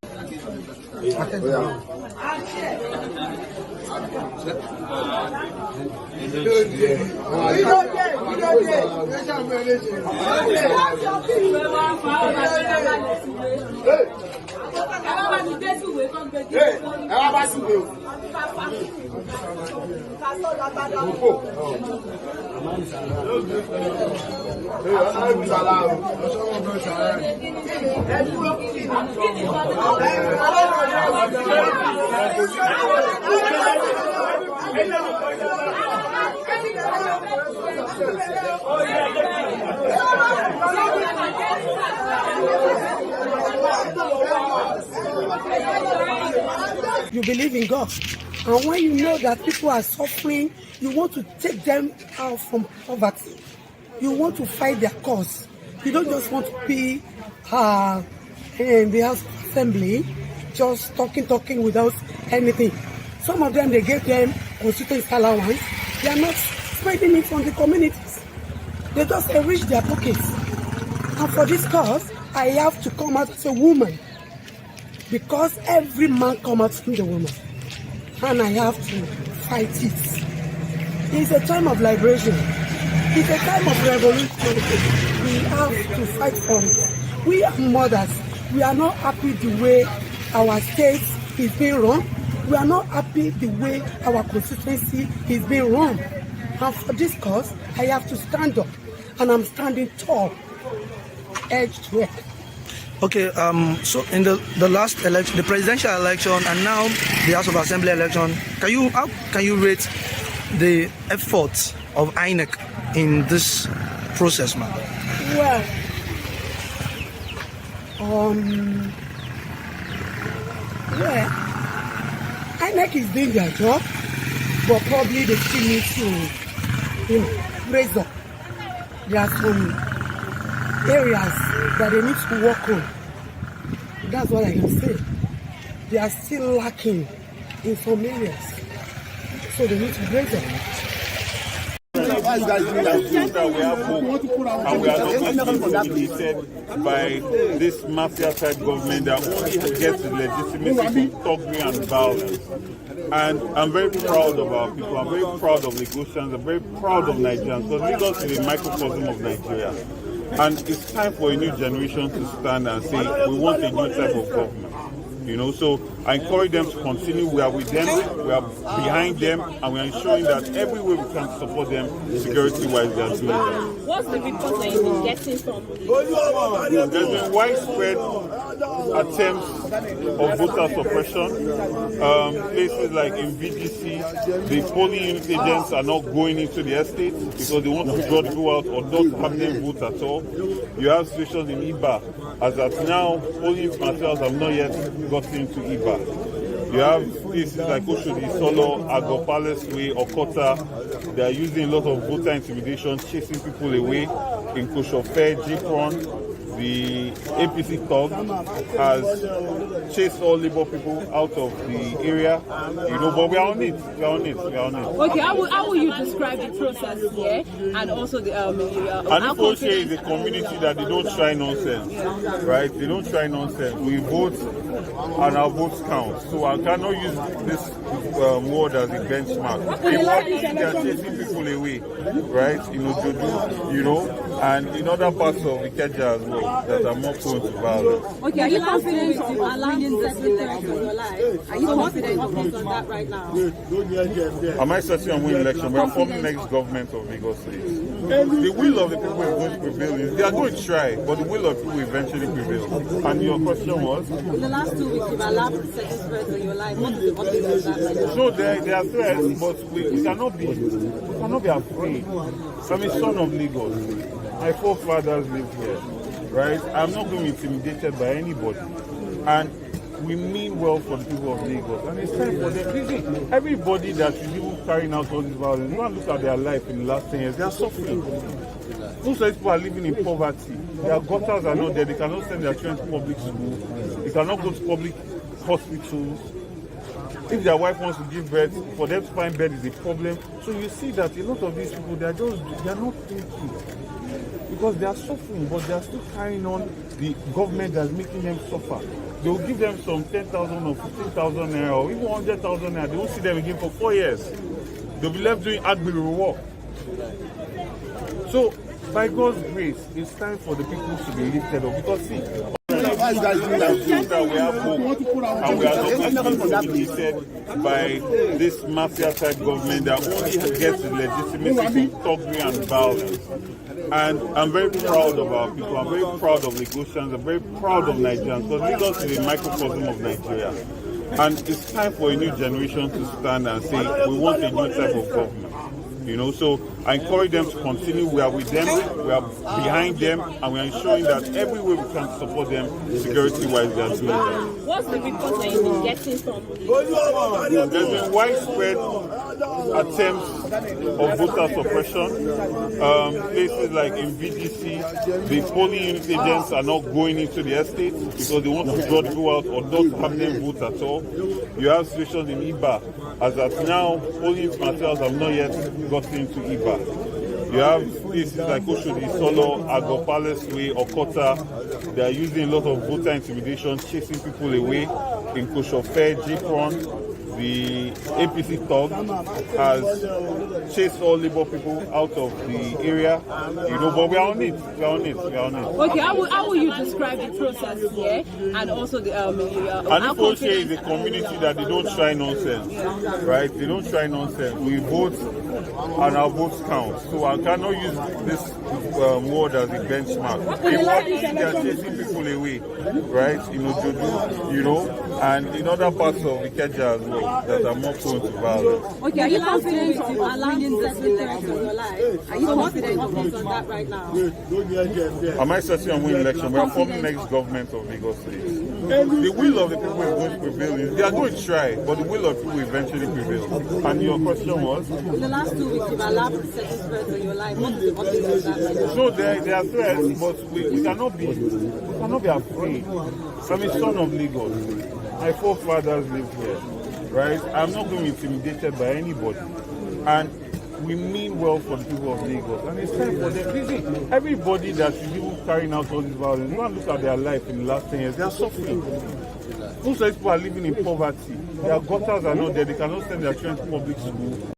You believe in God, and when you know that people are suffering, you want to take them out from poverty. you want to fight their cause. You don't just want to be in the House of Assembly, just talking without anything. Some of them, they give them constituency allowance. They are not spreading it on the communities. They just enrich their pockets. And for this cause, I have to come out as a woman. Because every man comes out from the woman. And I have to fight it. It's a time of liberation. It's a time of revolution. We have to fight for it. We are mothers. We are not happy the way our state is being run. We are not happy the way our constituency is being run. And for this cause, I have to stand up. And I'm standing tall, edge to edge. Okay, so in the last election, the presidential election, and now the House of Assembly election, how can you rate the efforts of INEC in this process, ma'am? Well, INEC is doing their job, but probably they still need to, raise up. There are some areas that they need to work on. That's what I can say. They are still lacking in some areas, so they need to raise up. That we have hope, and we are not intimidated by this mafia-type government that only gets the legitimacy from thuggery and violence. And I'm very proud of our people. I'm very proud of Lagosians. I'm very proud of Nigerians, because Lagos is a microcosm of Nigeria. And it's time for a new generation to stand and say, we want a new type of government. So I encourage them to continue. We are with them, we are behind them, and we are ensuring that every way we can support them security-wise, they are doing that. What's the report that you've been getting from? There's been widespread attempts of voter suppression. Places like in VDC, the polling unit agents are not going into the estates because they want to draw people out or not have them vote at all. You have situations in Iba. As at now, polling materials have not yet gotten into Iba. You have places like Oshodi, Solo, Agbo Palace Way, Okota. They are using a lot of voter intimidation, chasing people away. In Koshofe, Jipron, the APC thug has chased all Labour people out of the area, but we are on it. Okay, how will you describe the process here, and also the Anifoshe is a community that they don't try nonsense, right? They don't try nonsense. We vote, and our votes count. So I cannot use this word as a benchmark. They are chasing people away, right? And in other parts of Ikeja as well that are more prone to violence. Okay, are you confident of allowing secretary for your life? Are you confident on that right now? Am I certain on winning election? We are forming the next government of Lagos State. The will of the people is going to prevail. They are going to try, but the will of the people eventually prevail. And your question was? In the last 2 weeks, you've allowed the second threat in your life. What is the update of that? So there are threats, but we cannot be afraid. I'm a son of Lagos. My forefathers live here, right? I'm not going to be intimidated by anybody. And we mean well for the people of Lagos. And it's time for them. Everybody that is even carrying out all this violence, you want to look at their life in the last 10 years, they are suffering. Most of these people are living in poverty. Their gutters are not there. They cannot send their children to public school. They cannot go to public hospitals. If their wife wants to give birth, for them to find bed is a problem. So you see that a lot of these people, they are not thinking. Because they are suffering, but they are still carrying on the government that's making them suffer. They will give them some 10,000 or 15,000 naira or even 100,000 naira. They won't see them again for 4 years. They'll be left doing agri work. So, by God's grace, it's time for the people to be lifted up. Because see, that we have hope, and we are not intimidated by this mafia-type government that only gets the legitimacy from thuggery and violence. And I'm very proud of our people. I'm very proud of Lagosians. I'm very proud of Nigerians, because Lagos is a microcosm of Nigeria. And it's time for a new generation to stand and say, we want a new type of government. You know, so I encourage them to continue. We are with them, we are behind them, and we are ensuring that every way we can support them security-wise, they are doing that. What's the report that you've been getting from? There's been widespread attempts of voter suppression. Places like in VDC, the polling unit agents are not going into the estates because they want to draw people out or not have them vote at all. You have situations in Iba. As at now, polling unit materials have not yet gotten into Iba. You have places like Oshodi, Solo, Agbo Palace Way, Okota. They are using a lot of voter intimidation, chasing people away. In Koshofe, Jifron, the APC thug has chased all Labour people out of the area, you know, but we are on it. Okay, how will you describe the process here and also the Anifolche is a community that they don't try nonsense, right? They don't try nonsense. We vote and our votes count. So I cannot use this word as a benchmark. They are chasing people away, right? You know, and in other parts of Ikeja as well that are more prone to violence. Okay, are you confident of allowing this election in your life? Are you confident on that right now? Am I certain on winning election? We are forming the next government of Lagos State. The will of the people is going to prevail. They are going to try, but the will of the people eventually prevail. And your question was? In the last 2 weeks, you've allowed certain threats in your life. What is the update of that right now? So there are threats, but we cannot be afraid. I'm a son of Lagos. My forefathers lived here, right? I'm not going to be intimidated by anybody. And we mean well for the people of Lagos. And it's time for them. You see, everybody that is even carrying out all this violence, go and look at their life in the last 10 years, they are suffering. Most of these people are living in poverty. Their gutters are not there. They cannot send their children to public school.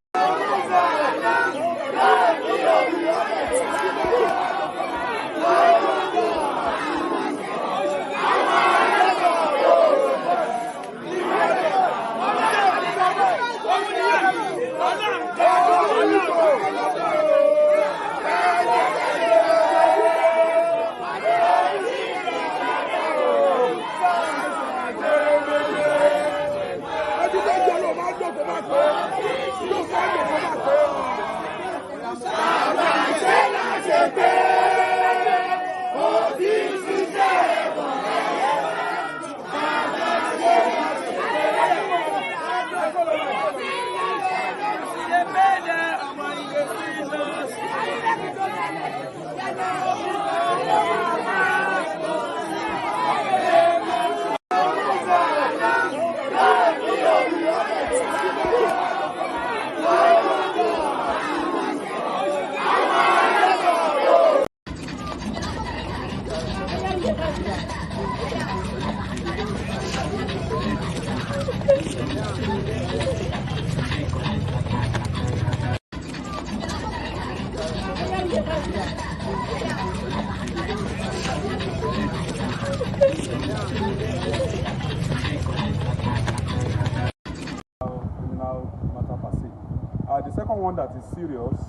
The second one that is serious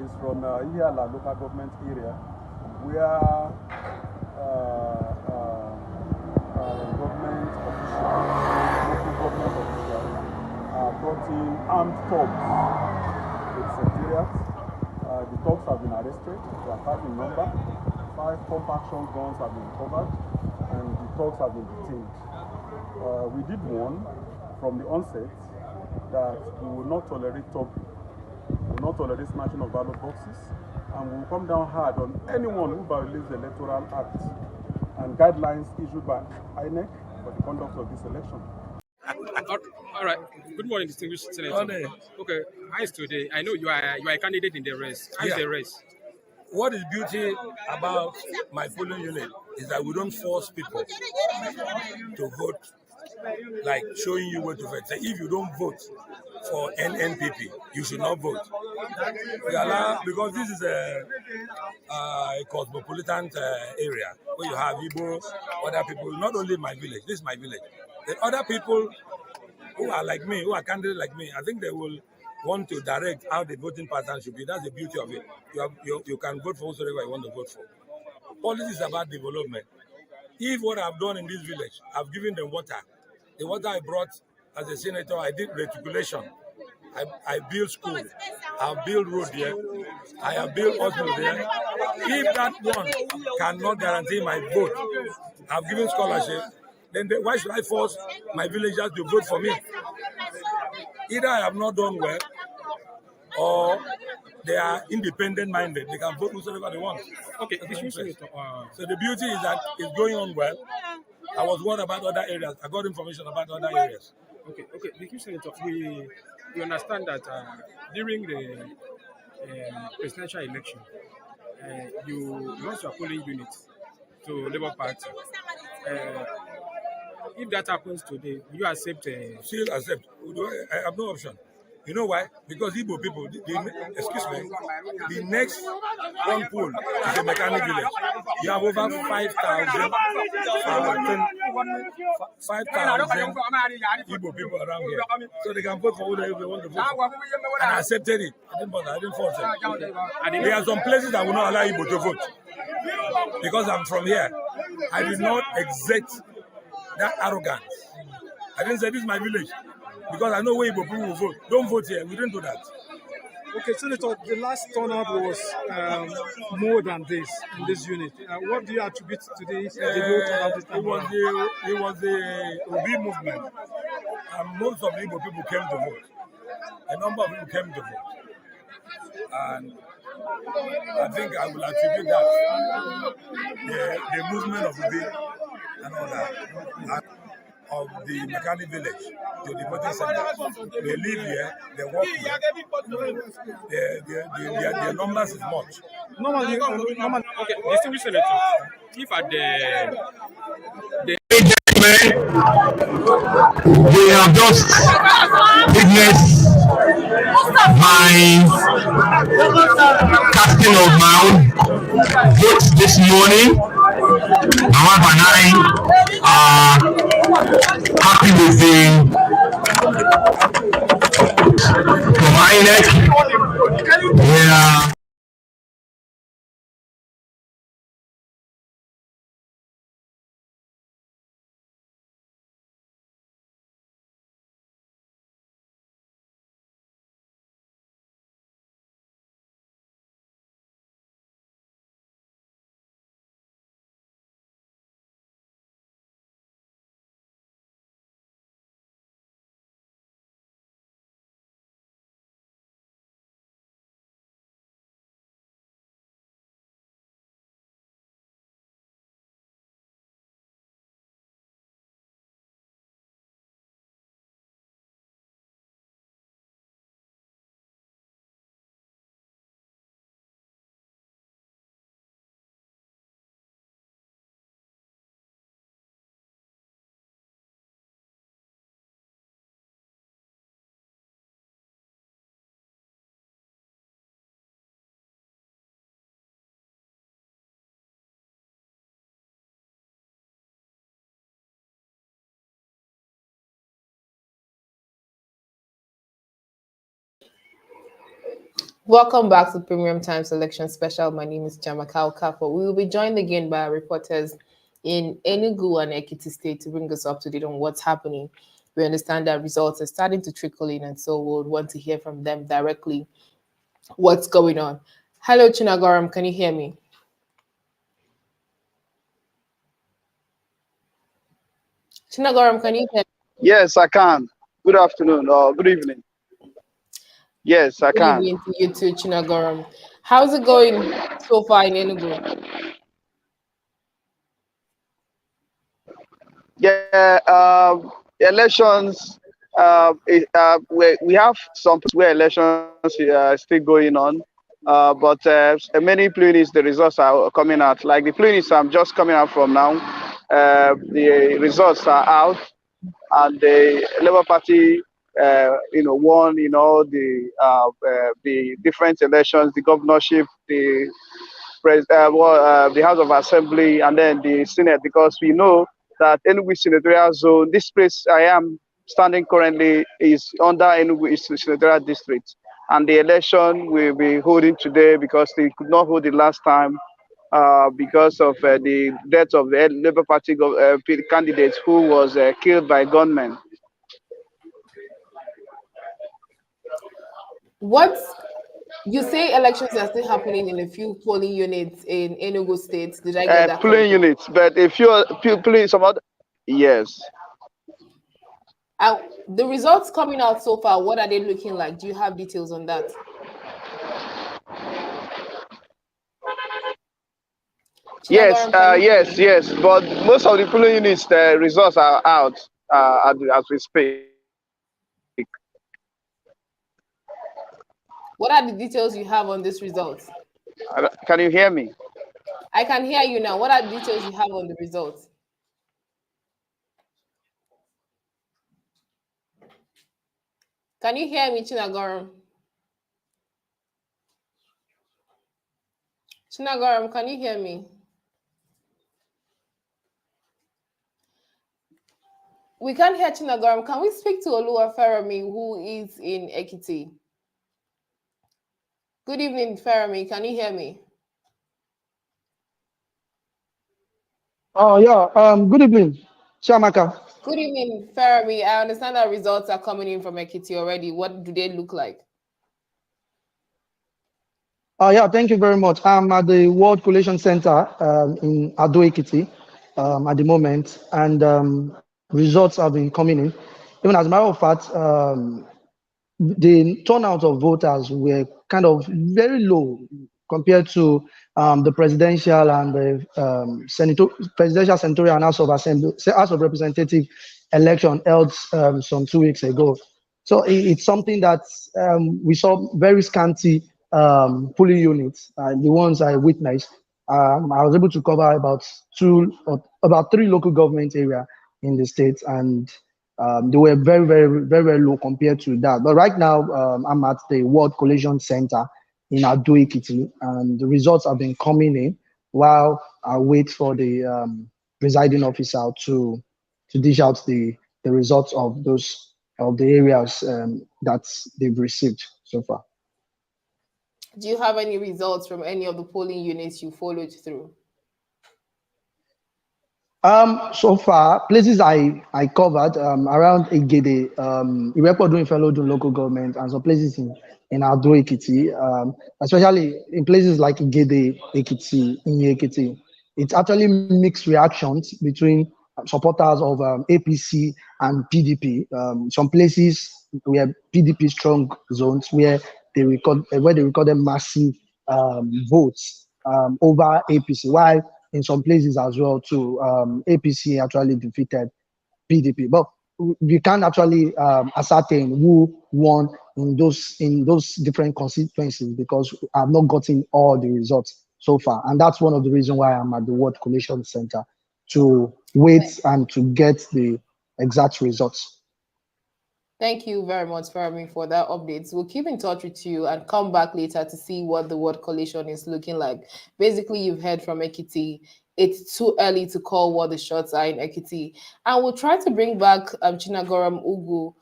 is from Ihiala local government area, where local government officials brought in armed thugs to the secretariat. The thugs have been arrested. They are 5 in number. 5 pump action guns have been recovered, and the thugs have been detained. We did warn from the onset that we will not tolerate thugging, we will not tolerate smashing of ballot boxes, and we will come down hard on anyone who violates the Electoral Act and guidelines issued by INEC for the conduct of this election. All right. Good morning, distinguished senator. Okay, how is today? I know you are a candidate in the race. How is the race? What is beauty about my polling unit is that we don't force people to vote, like showing you where to vote. Say, if you don't vote for NNPP, you should not vote. We allow, because this is a cosmopolitan area where you have Igbo, other people, not only my village, this is my village. The other people who are like me, who are candidates like me, I think they will want to direct how the voting pattern should be. That's the beauty of it. You can vote for whoever you want to vote for. Policy is about development. If what I've done in this village, I've given them water. The water I brought as a senator, I did reticulation. I build school. I build road here. I have built hospital there. If that one cannot guarantee my vote, I've given scholarship, then why should I force my villagers to vote for me? Either I have not done well, or they are independent minded. They can vote whoever they want. Okay, so the beauty is that it's going on well. I was worried about other areas. I got information about other areas. Okay. The Senator, we understand that during the presidential election, you lost your polling unit to Labour Party. If that happens today, will you accept? Still accept. I have no option. You know why? Because Igbo people, excuse me, the next one pool is a mechanic village. You have over 5,000 Igbo people around here. So they can vote for whoever they want to vote for. And I accepted it. I didn't bother. I didn't force it. There are some places that will not allow Igbo to vote. Because I'm from here. I did not exert that arrogance. I didn't say this is my village. Because I know where Igbo people will vote. Don't vote here. We didn't do that. Okay, Senator, the last turnout was more than this in this unit. What do you attribute to this? It was the Obi movement. And most of the Igbo people came to vote. A number of people came to vote. And I think I will attribute that. The movement of Obi and all that. Of the mechanic village to the voting center. They live here, they work here. Their numbers is much. Normally, okay, distinguished senator, if at the we have just witnessed my casting of my own votes this morning. My wife and I are happy with the from INEC. Yeah. Welcome back to Premium Time Selection Special. My name is Jamakal Kafo. We will be joined again by our reporters in Enugu and Ekiti State to bring us up to date on what's happening. We understand that results are starting to trickle in, and so we'll want to hear from them directly what's going on. Hello, Chinagoram, can you hear me? Chinagoram, can you hear me? Yes, I can. Good afternoon or good evening. Yes, I can. Good evening to you too, Chinagoram. How's it going so far in Enugu? Yeah, elections. We have some where elections still going on, but many places the results are coming out. Like the places I'm just coming out from now, the results are out, and the Labour Party, won. The different elections, the governorship, the the House of Assembly, and then the Senate, because we know that Enugu senatorial zone, this place I am standing currently is under Enugu senatorial district, and the election will be holding today because they could not hold it last time because of the death of the Labour Party candidate who was killed by gunmen. What you say elections are still happening in a few polling units in Enugu State. Did I get that Polling correctly? units, but if you're polling some other, yes. And the results coming out so far, what are they looking like? Do you have details on that? Yes, Chinagaram, can you hear yes, me? yes. But most of the polling units, the results are out as we speak. What are the details you have on this results? Can you hear me? I can hear you now. What are the details you have on the results? Can you hear me, Chinagaram? Chinagaram, can you hear me? We can't hear Chinagaram. Can we speak to Olua Ferami, who is in Ekiti? Good evening, Ferami. Can you hear me? Oh yeah. Good evening, Shamaka. Good evening, Ferami. I understand that results are coming in from Ekiti already. What do they look like? Yeah, thank you very much. I'm at the World Collation Center in Ado Ekiti at the moment, and results have been coming in. Even as a matter of fact, the turnout of voters were kind of very low compared to the presidential and the presidential, senatorial, and House of Representative election held some 2 weeks ago. So it's something that we saw very scanty polling units. The ones I witnessed, I was able to cover about 3 local government area in the state, and they were very, very, very, very low compared to that. But right now, I'm at the World Collation Center in Ado Ekiti, and the results have been coming in while I wait for the presiding officer to dish out the results of the areas that they've received so far. Do you have any results from any of the polling units you followed through? So far, places I covered around Egede, Iwepo doing fellow doing local government, and some places in Ado Ekiti, especially in places like Egede, Ekiti, Inye Ekiti. It's actually mixed reactions between supporters of APC and PDP. Some places where PDP strong zones where they recorded massive votes over APC, while in some places as well too, APC actually defeated PDP. But we can't actually ascertain who won in those different constituencies because I've not gotten all the results so far, and that's one of the reasons why I'm at the World Collation Center to wait and to get the exact results. Thank you very much, Fermi, for that update. We'll keep in touch with you and come back later to see what the World Coalition is looking like. Basically, you've heard from Ekiti. It's too early to call what the shots are in Ekiti. And we'll try to bring back Chinagoram Ugu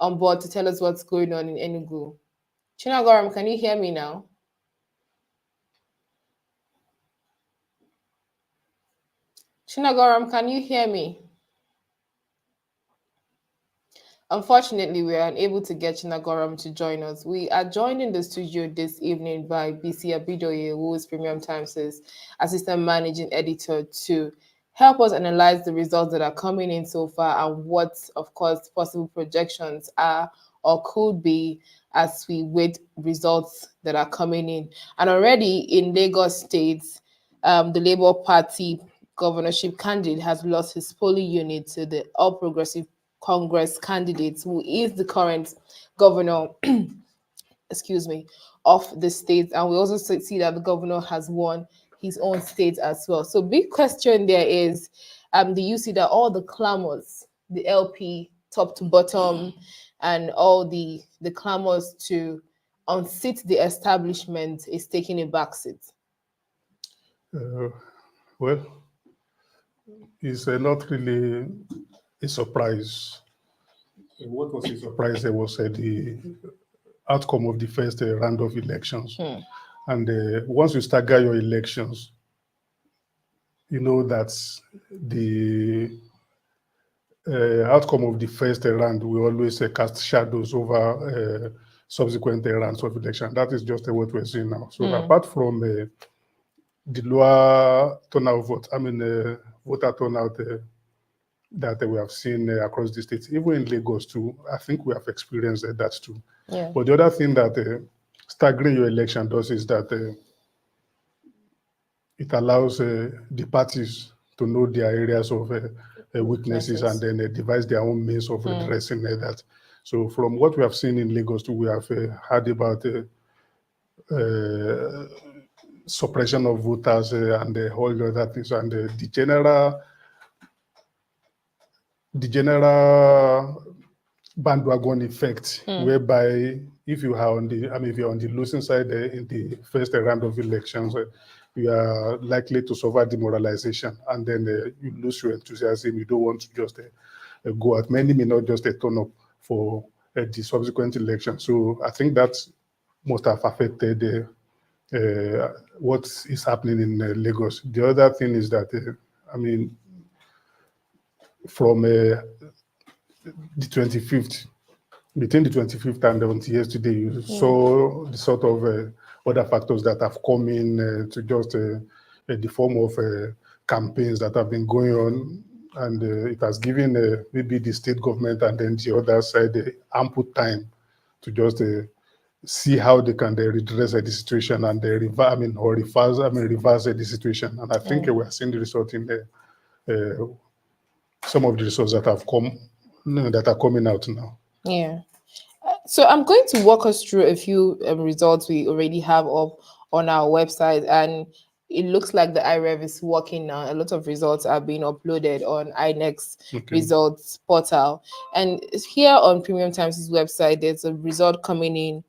on board to tell us what's going on in Enugu. Chinagoram, can you hear me now? Chinagoram, can you hear me? Unfortunately, we are unable to get Chinagoram to join us. We are joined in the studio this evening by BC Abidoye, who is Premium Times' assistant managing editor, to help us analyze the results that are coming in so far and what, of course, possible projections are or could be as we wait results that are coming in. And already in Lagos State, the Labour Party governorship candidate has lost his polling unit to the All Progressive Congress candidate, who is the current governor, excuse me, of the state. And we also see that the governor has won his own state as well. So big question there is, do you see that all the clamors, the LP top to bottom, and all the clamors to unseat the establishment is taking a backseat? Well, it's not really a surprise. What was a surprise there was the outcome of the first round of elections. And once you stagger your elections, you know that the outcome of the first round will always cast shadows over subsequent rounds of election. That is just what we're seeing now. So Mm. apart from the lower turnout vote, voter turnout that we have seen across the state, even in Lagos too, I think we have experienced that too. Yeah. But the other thing that staggering your election does is that it allows the parties to know their areas of weaknesses and then devise their own means of redressing that. So from what we have seen in Lagos too, we have heard about suppression of voters and all other things, and the general bandwagon effect, whereby if you are on the, if you're on the losing side in the first round of elections, you are likely to suffer demoralization, and then you lose your enthusiasm. You don't want to just go out. Many may not just turn up for the subsequent election. So I think that must have affected what is happening in Lagos. The other thing is that, from the 25th, between the 25th and until yesterday, you saw the sort of other factors that have come in to just the form of campaigns that have been going on, and it has given maybe the state government and then the other side ample time to just see how they can redress the situation and reverse the situation. And I think we are seeing the result in some of the results that have come, that are coming out now. Yeah. So I'm going to walk us through a few results we already have up on our website, and it looks like the IREV is working now. A lot of results are being uploaded on INEC's results portal. And here on Premium Times' website, there's a result coming in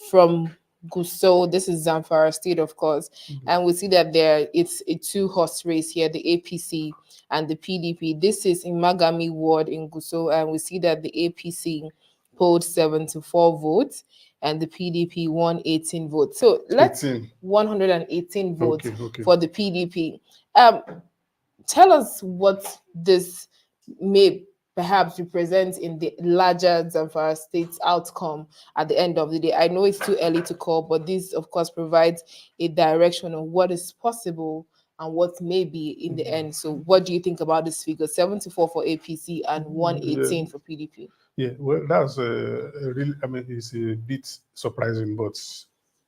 from Gusau. This is Zamfara State, of course. And we see that it's a two-horse race here, the APC and the PDP. This is in Magami Ward in Gusau, and we see that the APC polled 74 votes and the PDP won 18 votes. So let's 118 votes for the PDP. Tell us what this may perhaps represent in the larger Zamfara State's outcome at the end of the day. I know it's too early to call, but this, of course, provides a direction of what is possible and what may be in the end. So what do you think about this figure? 74 for APC and 118 for PDP. Yeah, well, that's really, it's a bit surprising, but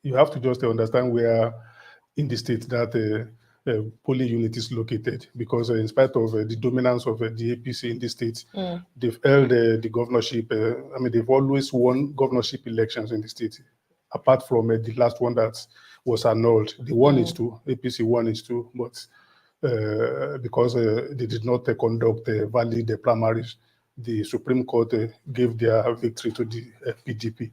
you have to just understand where in the state that polling unit is located, because in spite of the dominance of the APC in the state, they've held the governorship. They've always won governorship elections in the state, apart from the last one that was annulled. The one is two, APC one is two, but because they did not conduct valid primaries, the Supreme Court gave their victory to the PDP.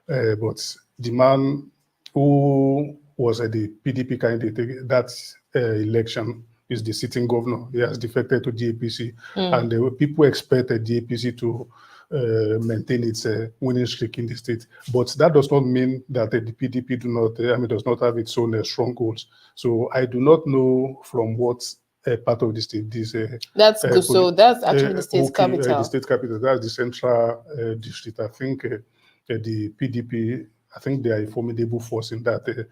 But the man who was the PDP candidate that election is the sitting governor. He has defected to the APC, and people expected the APC to maintain its winning streak in the state. But that does not mean that the PDP does not have its own strongholds. So I do not know from what part of the state this. That's good. So that's actually the state's capital. The state capital. That's the central district. I think the PDP. I think they are a formidable force in that state.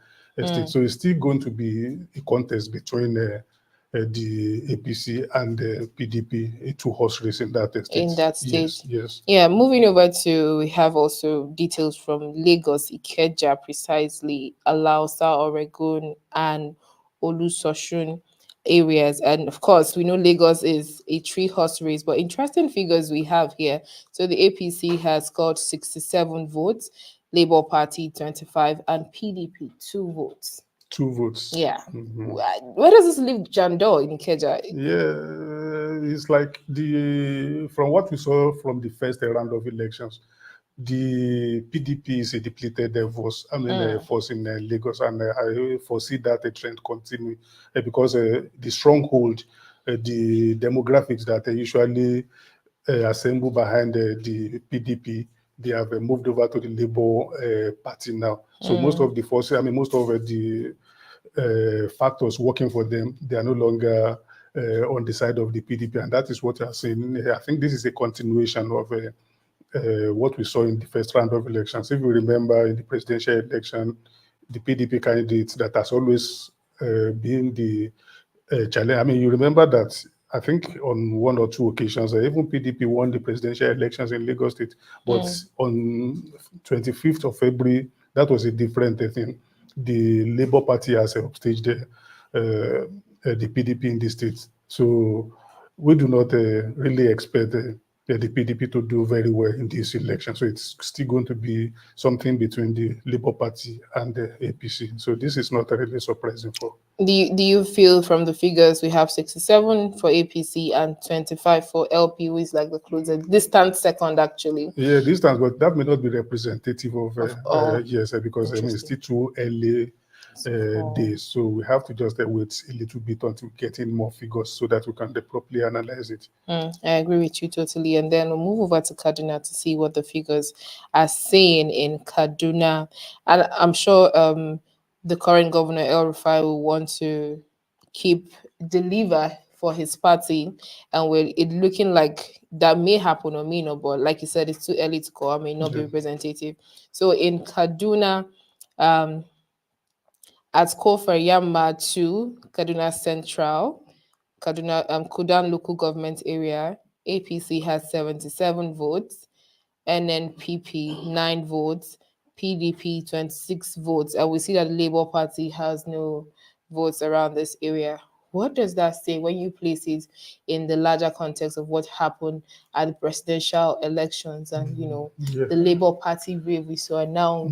So it's still going to be a contest between the APC and the PDP, a two-horse race in that state. In that state. Yes. Yeah, moving over to, we have also details from Lagos, Ikeja precisely, Alausa, Oregon, and Olusosun areas. And of course, we know Lagos is a three-horse race, but interesting figures we have here. So the APC has scored 67 votes, Labour Party 25, and PDP 2 votes. 2 votes. Yeah. Where does this leave Jandor in Ikeja? Yeah, it's like from what we saw from the first round of elections, the PDP is a depleted force. Force in Lagos, and I foresee that a trend continue because the stronghold, the demographics that usually assemble behind the PDP, they have moved over to the Labour Party now. So most of the forces, most of the factors working for them, they are no longer on the side of the PDP, and that is what you are saying. I think this is a continuation of what we saw in the first round of elections. If you remember, in the presidential election, the PDP candidate that has always been the challenge. I mean, you remember that I think on one or two occasions, even PDP won the presidential elections in Lagos State, but on 25th of February, that was a different thing. The Labour Party has upstaged the PDP in the state. So we do not really expect the PDP to do very well in this election. So it's still going to be something between the Labour Party and the APC. So this is not really surprising for. Do you feel from the figures we have 67 for APC and 25 for LP, who is like the closest distant second actually? Yeah, distance, but that may not be representative of yes, because I mean it's still too early days. So we have to just wait a little bit until getting more figures so that we can properly analyze it. I agree with you totally. And then we'll move over to Kaduna to see what the figures are saying in Kaduna. And I'm sure the current governor, El Rufai, will want to deliver for his party. And it looking like that may happen or may not. But like you said, it's too early to call. I may not be representative. So in Kaduna, at Kofariyama 2, Kaduna Central, Kaduna Kudan local government area, APC has 77 votes, NNPP 9 votes, PDP 26 votes. And we see that the Labour Party has no votes around this area. What does that say when you place it in the larger context of what happened at the presidential elections and the Labour Party wave we saw now?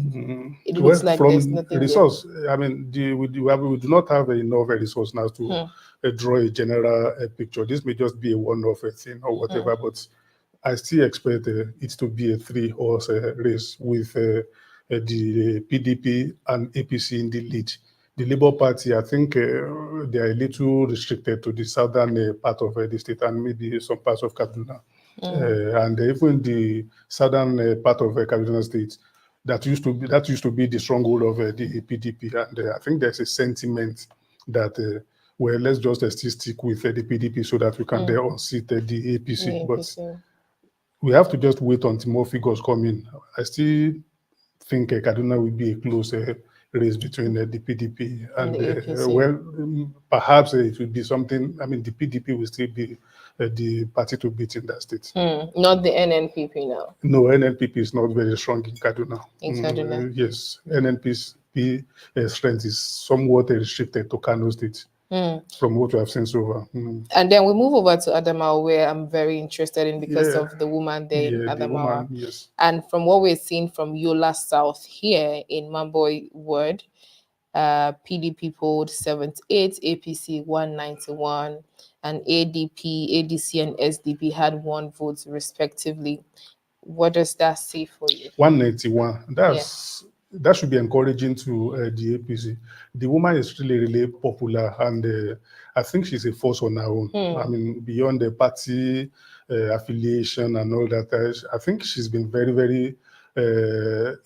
It looks like there's nothing resource there. I mean, we do not have enough resource now to draw a general picture. This may just be a one-off thing or whatever, but I still expect it to be a three-horse race with the PDP and APC in the lead. The Labour Party, I think they are a little restricted to the southern part of the state and maybe some parts of Kaduna. And even the southern part of Kaduna State, that used to be the stronghold of the PDP. And I think there's a sentiment that well, let's just still stick with the PDP so that we can there unseat the APC. But we have to just wait until more figures come in. I still think Kaduna will be a close race between the PDP and the APC. Well, perhaps it will be something. I mean, the PDP will still be the party to beat in that state. Not the NNPP now. No, NNPP is not very strong in Kaduna. Yes, NNP's strength is somewhat restricted to Kano State. From what we have seen so far. And then we move over to Adamawa, where I'm very interested in because of the woman there in Adamawa. And from what we're seeing from Yola South here in Mamboy Ward, PDP polled 78, APC 191, and ADP, ADC, and SDP had 1 vote respectively. What does that say for you? 191. That should be encouraging to the APC. The woman is really popular, and I think she's a force on her own. I mean, beyond the party affiliation and all that, I think she's been very, very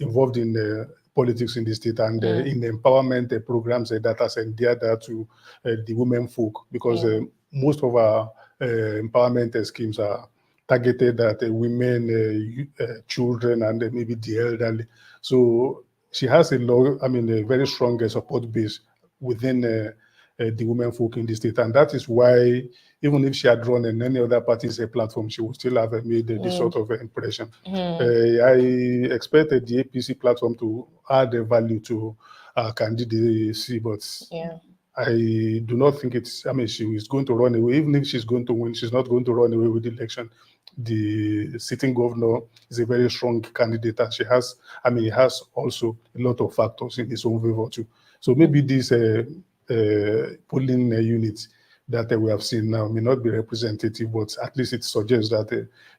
involved in politics in the state and in the empowerment programs that has endeared her to the women folk, because most of our empowerment schemes are targeted at women, children, and maybe the elderly. So she has a very strong support base within the women folk in the state, and that is why even if she had run in any other party's platform, she would still have made this sort of impression. I expected the APC platform to add value to our candidacy, but I do not think it's. I mean, she is going to run away. Even if she's going to win, she's not going to run away with the election. The sitting governor is a very strong candidate, and he has also a lot of factors in his own favor too. So maybe this polling unit that we have seen now may not be representative, but at least it suggests that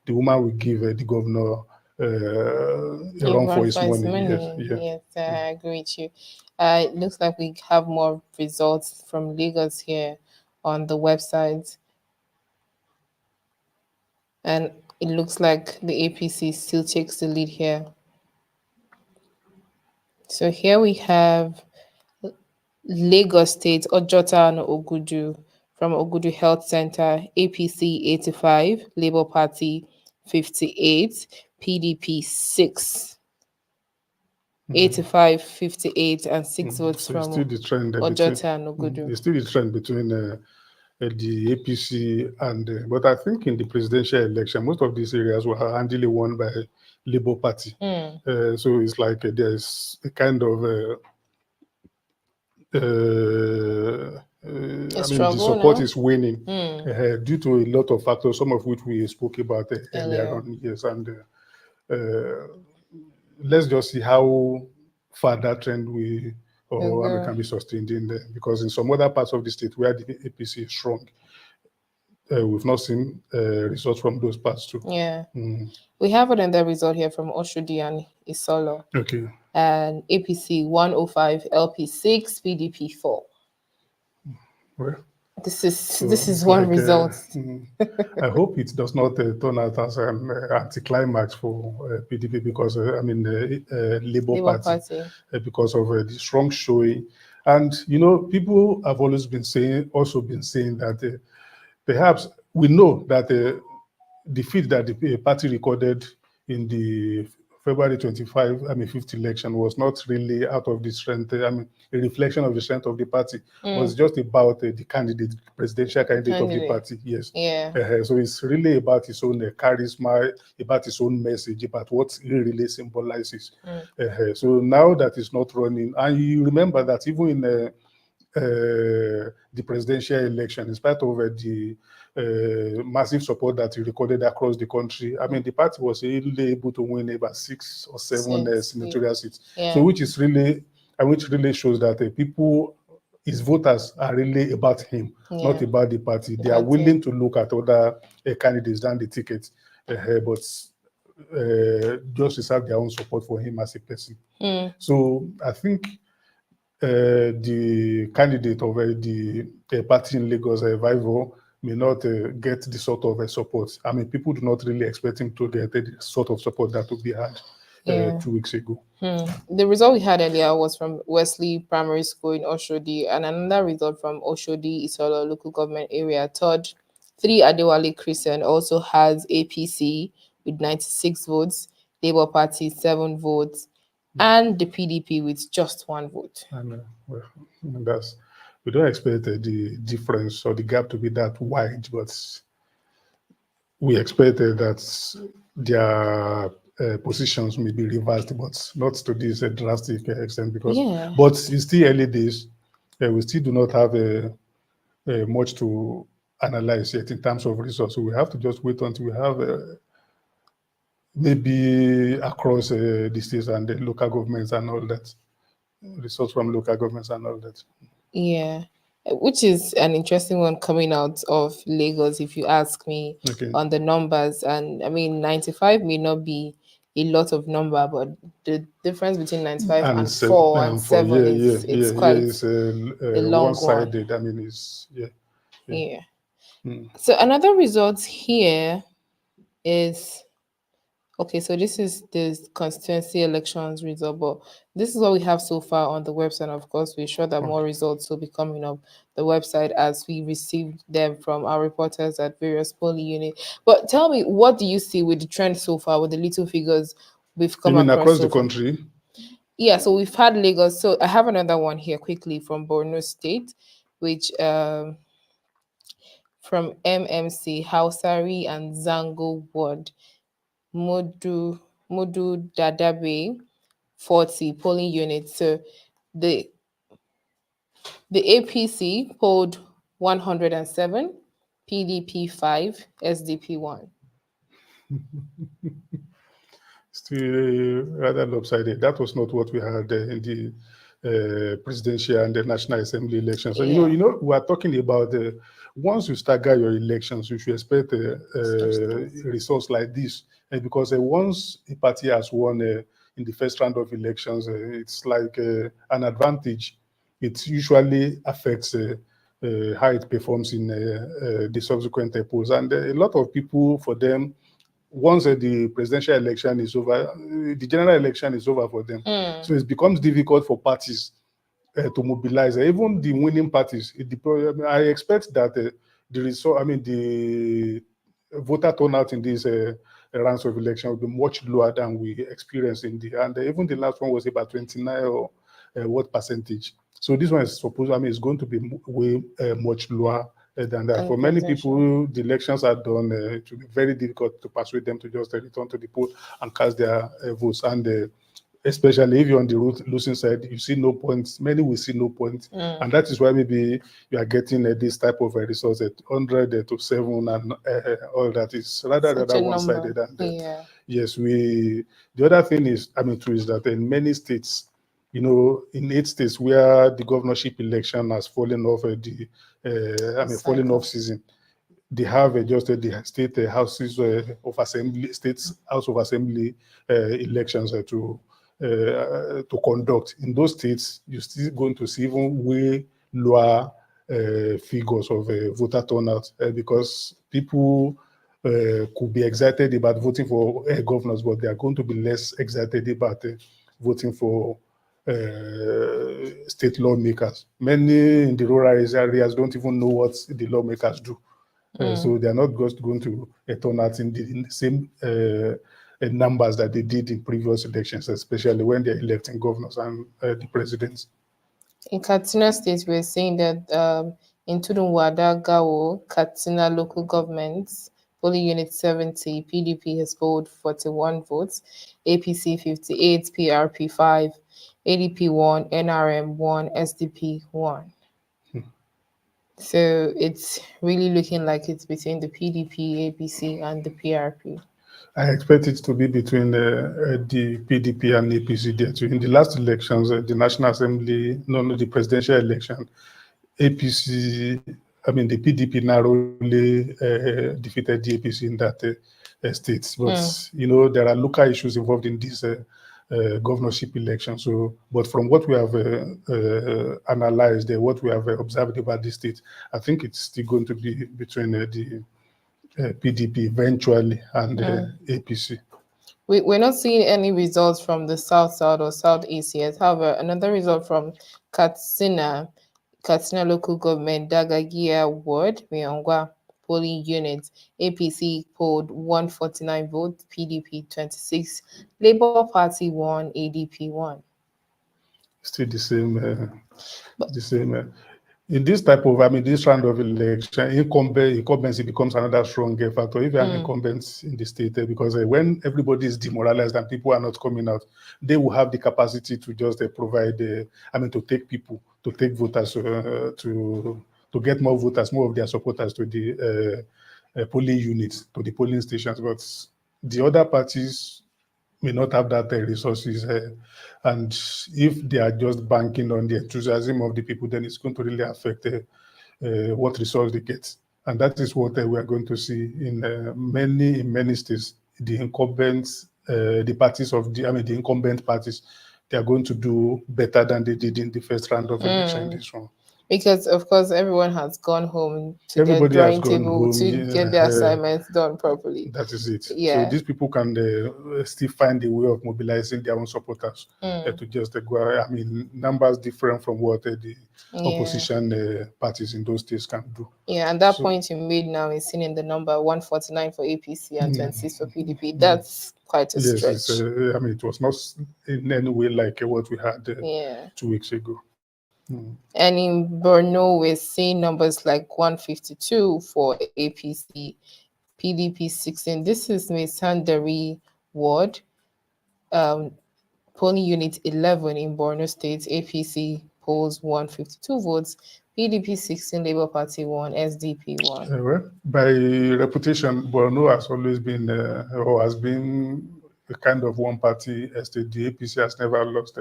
the woman will give the governor a run for his money. Yes, I agree with you. It looks like we have more results from Lagos here on the website. And it looks like the APC still takes the lead here. So here we have Lagos State, Ojota and Ogudu. From Ogudu Health Center, APC 85, Labour Party 58, PDP 6. 85, 58, and 6 votes So from it's still the trend Ojota and Ogudu. it's still the trend between the APC and but I think in the presidential election, most of these areas were handily won by Labour Party. So it's like there's a kind of I mean, the support is waning due to a lot of factors, some of which we spoke about earlier on. Yes, and let's just see how far that trend can be sustained in there. Because in some other parts of the state where the APC is strong, we've not seen results from those parts too. Yeah. We have another result here from Oshodi and Isolo. Okay. And APC 105, LP 6, PDP 4. Well, this is one result. I hope it does not turn out as an anticlimax for PDP because Labour Party. Because of the strong showing, and people have always been saying that perhaps we know that the defeat that the party recorded in the February 5th election was not really out of the strength, a reflection of the strength of the party. It was just about the candidate, presidential candidate of the party, yes. Yeah. So it's really about his own charisma, about his own message, about what he really symbolizes. So now that it's not running, and you remember that even in the presidential election, in spite of the massive support that he recorded across the country, the party was able to win about 6 or 7 senatorial seats. So which really shows that people, his voters, are really about him, not about the party. They are willing to look at other candidates than the tickets, but just to have their own support for him as a person. So I think the candidate of the party in Lagos, Vivo, may not get the sort of support. People do not really expect him to get the sort of support that would be had 2 weeks ago. The result we had earlier was from Wesley Primary School in Oshodi, and another result from Oshodi Isolo local government area. Third, 3 Adewale Christian also has APC with 96 votes, Labour Party 7 votes, and the PDP with just 1 vote. We don't expect the difference or the gap to be that wide, but we expected that their positions may be reversed, but not to this drastic extent. But it's still early days. We still do not have much to analyze yet in terms of results. So we have to just wait until we have maybe across the states and the local governments and all that, results from local governments and all that. Yeah, which is an interesting one coming out of Lagos, if you ask me, on the numbers. And 95 may not be a lot of number, but the difference between 95 and 4 and 7 is quite a long one-sided. one. So another result here is, okay, so this is the constituency elections result, but this is what we have so far on the website. Of course, we're sure that more results will be coming up the website as we receive them from our reporters at various polling units. But tell me, what do you see with the trend so far, with the little figures we've come across the country? Yeah, so we've had Lagos. So I have another one here quickly from Borno State, which from MMC, Hausari and Zango Ward. Mudu Dadabe 40 polling units. So the APC polled 107, PDP 5, SDP 1. Still rather lopsided. That was not what we had in the presidential and the National Assembly elections. So we are talking about once you stagger your elections, you should expect results like this. Because once a party has won in the first round of elections, it's like an advantage. It usually affects how it performs in the subsequent polls. And a lot of people, for them, once the presidential election is over, the general election is over for them. So it becomes difficult for parties to mobilize. Even the winning parties, I expect that the result, the voter turnout in these rounds of election will be much lower than we experienced in the, and even the last one was about 29 or what percentage. So this one is supposed, I mean, it's going to be way much lower than that. For many people, the elections are done. It will be very difficult to persuade them to just return to the poll and cast their votes. And especially if you're on the losing side, you see no point. Many will see no point, and that is why maybe you are getting this type of results at 100 to 7 and all that is rather one-sided. And yes, the other thing is, I mean, too, is that in many states, you know, in 8 states where the governorship election has fallen off fallen off season, they have adjusted the state houses of assembly, states house of assembly elections to conduct. In those states, you're still going to see even way lower figures of voter turnout because people could be excited about voting for governors, but they are going to be less excited about voting for state lawmakers. Many in the rural areas don't even know what the lawmakers do. So they are not just going to turn out in the same numbers that they did in previous elections, especially when they're electing governors and the presidents. In Katsina State, we're saying that in Tudunwada, Gao, Katsina local governments, polling unit 70, PDP has polled 41 votes, APC 58, PRP 5, ADP 1, NRM 1, SDP 1. So it's really looking like it's between the PDP, APC, and the PRP. I expect it to be between the PDP and APC there too. In the last elections, the National Assembly, the presidential election, APC, I mean, the PDP narrowly defeated the APC in that state. But, you know, there are local issues involved in this governorship election. So, but from what we have analyzed, what we have observed about the state, I think it's still going to be between the PDP eventually and APC. We're not seeing any results from the South or Southeast yet. However, another result from Katsina local government, Dagagia Ward, Miongwa polling unit, APC polled 149 votes, PDP 26, Labour Party 1, ADP 1. Still the same. In this type of, I mean, this round of election, incumbency becomes another strong factor. If you're an incumbent in the state, because when everybody is demoralized and people are not coming out, they will have the capacity to just provide, to take voters, to get more voters, more of their supporters to the polling units, to the polling stations. But the other parties may not have that resources, and if they are just banking on the enthusiasm of the people, then it's going to really affect what results they get. And that is what we are going to see in many states. The incumbents, the parties of the incumbent parties, they are going to do better than they did in the first round of election. This one. Because, of course, everyone has gone home to their drawing table to get their assignments done properly. That is it. So these people can still find a way of mobilizing their own supporters to just go. I mean, numbers different from what the opposition parties in those states can do. Yeah, and that point you made now is seen in the number 149 for APC and 26 for PDP. That's quite a stretch. Yes, it was not in any way like what we had 2 weeks ago. And in Borno, we're seeing numbers like 152 for APC, PDP 16. This is Mesandari Ward, polling unit 11 in Borno State. APC polls 152 votes, PDP 16, Labour Party 1, SDP 1. Well, by reputation, Borno has always been or has been a kind of one-party state. The APC has never lost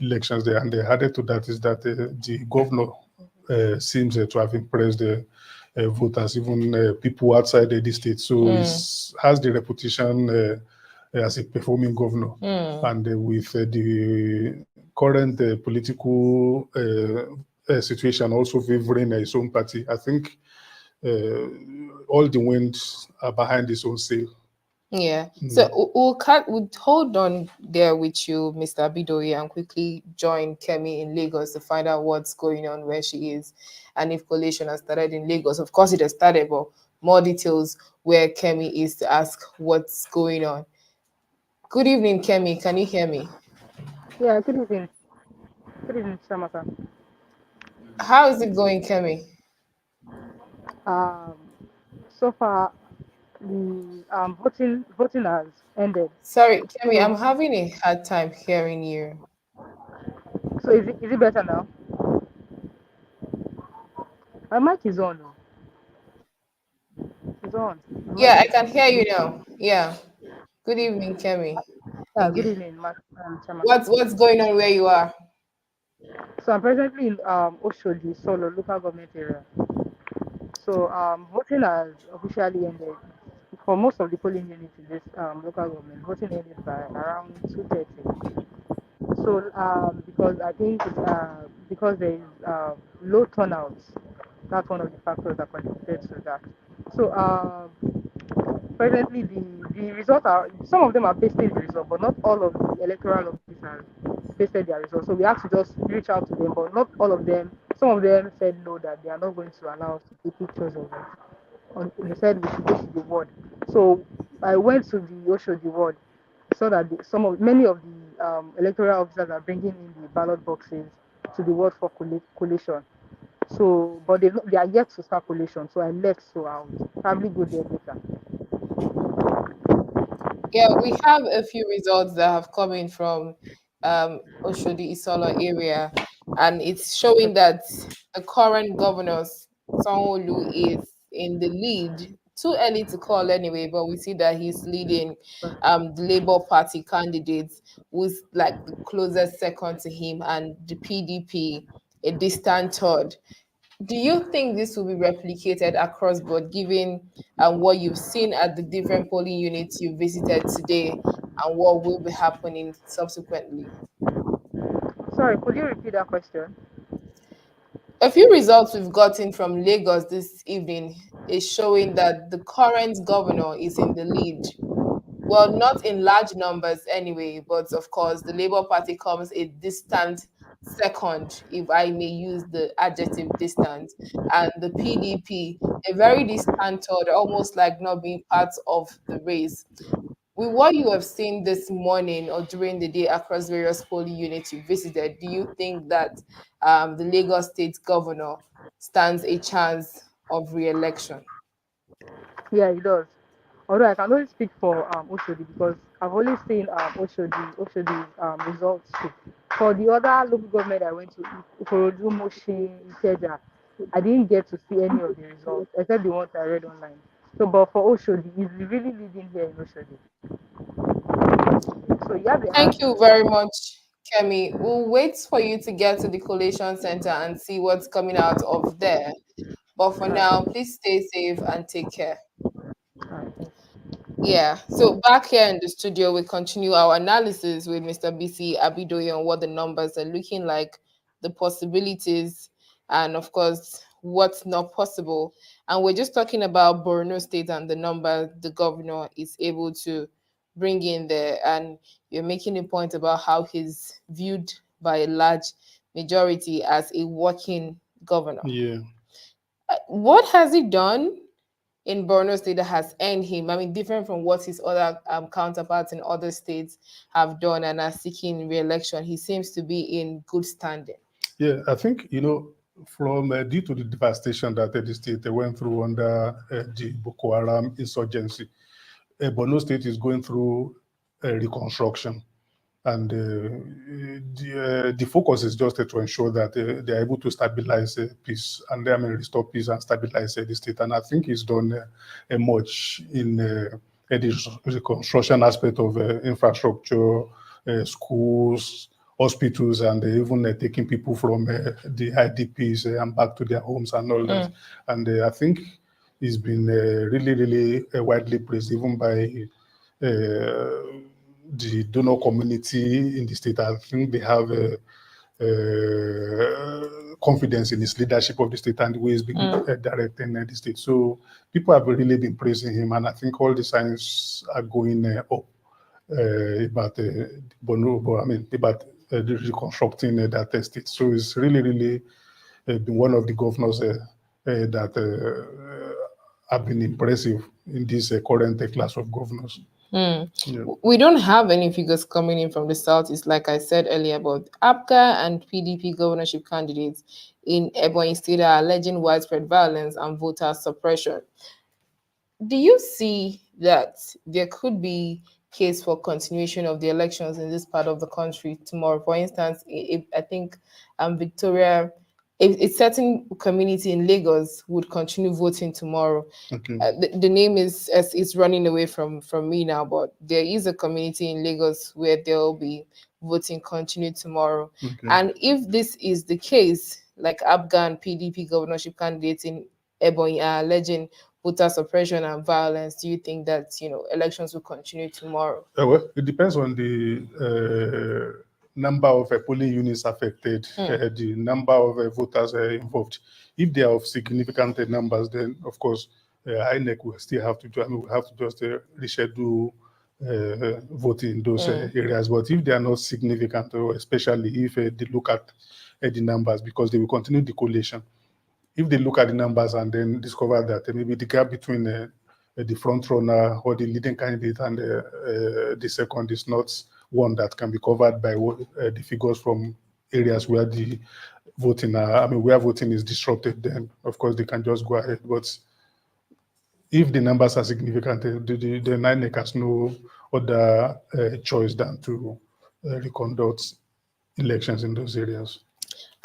elections there, and added to that is that the governor seems to have impressed the voters, even people outside the state. So he has the reputation as a performing governor, and with the current political situation also favoring his own party, I think all the winds are behind his own sail. Yeah. So we'll hold on there with you, Mr. Bidoi, and quickly join Kemi in Lagos to find out what's going on, where she is, and if coalition has started in Lagos. Of course, it has started, but more details where Kemi is to ask what's going on. Good evening, Kemi. Can you hear me? Yeah, good evening. Good evening, Shamaka. How is it going, Kemi? Um, so far, the voting has ended. Sorry, Kemi, So, I'm having a hard time hearing you. so is it better now? My mic is on. Oh. It's on. My mic Yeah, I is can on. hear you now. Yeah. Good evening, Kemi. Yeah, good Okay. evening, Shamaka. What's going on where you are? So I'm presently in Oshodi, Solo, local government area. So voting has officially ended for most of the polling units in this local government. Voting ended by around 2:30. So because I think because there is low turnouts, that's one of the factors that contributed to that. So presently the results are, some of them are pasting the result, but not all of the electoral officers pasted their results. So we have to just reach out to them, but not all of them. Some of them said no, that they are not going to allow us to take pictures of it. They said we should go to the ward. So I went to the Oshodi ward, so that many of the electoral officers are bringing in the ballot boxes to the ward for collation. So, but they are yet to start collation. So I left. So I'll probably go there later. Yeah, we have a few results that have come in from Oshodi Isolo area, and it's showing that the current governor, Sanwo-Olu, is in the lead. Too early to call anyway, but we see that he's leading the Labour Party candidates, who's like the closest second to him, and the PDP, a distant third. Do you think this will be replicated across board, given what you've seen at the different polling units you visited today and what will be happening subsequently? Sorry, could you repeat that question? A few results we've gotten from Lagos this evening is showing that the current governor is in the lead. Well, not in large numbers anyway, but of course, the Labour Party comes a distant second, if I may use the adjective distant, and the PDP, a very distant third, almost like not being part of the race. With what you have seen this morning or during the day across various polling units you visited, do you think that the Lagos State governor stands a chance of re-election? Yeah, it does. Although I can only speak for Oshodi, because I've only seen Oshodi's results too. For the other local government I went to, Ikorodu, Moshi, Ikeja, I didn't get to see any of the results except the ones I read online. So, but for Oshodi, he's really leading here in Oshodi. So yeah, they have Thank the you very results. much, Kemi. We'll wait for you to get to the collation center and see what's coming out of there. But for now, please stay safe and take care. Yeah, so back here in the studio, we continue our analysis with Mr. BC Abidoye on what the numbers are looking like, the possibilities, and of course, what's not possible. And we're just talking about Borno State and the number the governor is able to bring in there. And you're making a point about how he's viewed by a large majority as a working governor. Yeah. What has he done in Borno State that has earned him? I mean, different from what his other counterparts in other states have done and are seeking re-election. He seems to be in good standing. Yeah, I think, from due to the devastation that the state went through under the Boko Haram insurgency, Borno State is going through reconstruction. And the focus is just to ensure that they are able to stabilize peace, and restore peace and stabilize the state. And I think he's done much in the reconstruction aspect of infrastructure, schools, hospitals, and even taking people from the IDPs and back to their homes and all that. And I think he's been really, really widely praised, even by the donor community in the state. I think they have confidence in his leadership of the state and the way he's been directing the state. So people have really been praising him, and I think all the signs are going up about about reconstructing that state. So it's really, really been one of the governors that have been impressive in this current class of governors. Hmm. Yeah. We don't have any figures coming in from the southeast, like I said earlier, but APGA and PDP governorship candidates in Ebonyi State are alleging widespread violence and voter suppression. Do you see that there could be case for continuation of the elections in this part of the country tomorrow? For instance, I think Victoria, a certain community in Lagos would continue voting tomorrow. Okay. The name is running away from me now, but there is a community in Lagos where there will be voting continue tomorrow. Okay. And if this is the case, like Afghan PDP governorship candidates in Ebonyi are alleging voter suppression and violence, do you think that elections will continue tomorrow? Well, it depends on the number of polling units affected, the number of voters involved. If they are of significant numbers, then of course INEC will still have to do. I mean, we have to just reschedule voting in those areas. But if they are not significant, or especially if they look at the numbers, because they will continue the collation. If they look at the numbers and then discover that maybe the gap between the front runner or the leading candidate and the second is not one that can be covered by the figures from areas where the voting, where voting is disrupted, then of course they can just go ahead. But if the numbers are significant, the INEC has no other choice than to reconduct elections in those areas.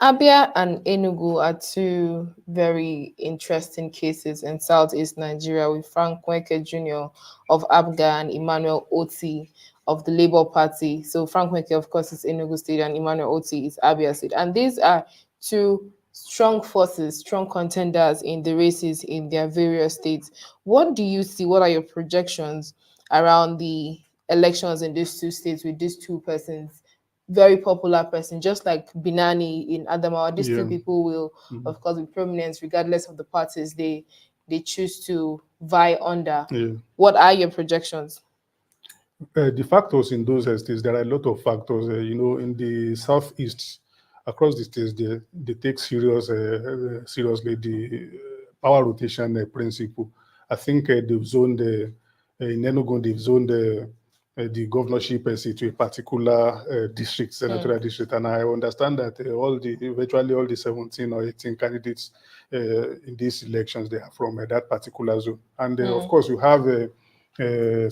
Abia and Enugu are two very interesting cases in Southeast Nigeria, with Frank Weke Jr. of ABGA and Emmanuel Oti of the Labour Party. So Frank Weke, of course, is Enugu State and Emmanuel Oti is Abia State. And these are two strong forces, strong contenders in the races in their various states. What do you see? What are your projections around the elections in these two states with these two persons? Very popular person, just like Binani in Adamawa. These two people will, of course, be prominent regardless of the parties they choose to vie under. What are your projections? The factors in those states, there are a lot of factors. In the southeast, across the states, they take seriously the power rotation principle. I think they've zoned in Enugu, they've zoned the governorship seat to a particular district, senatorial district, and I understand that virtually all the 17 or 18 candidates in these elections, they are from that particular zone. And of course, you have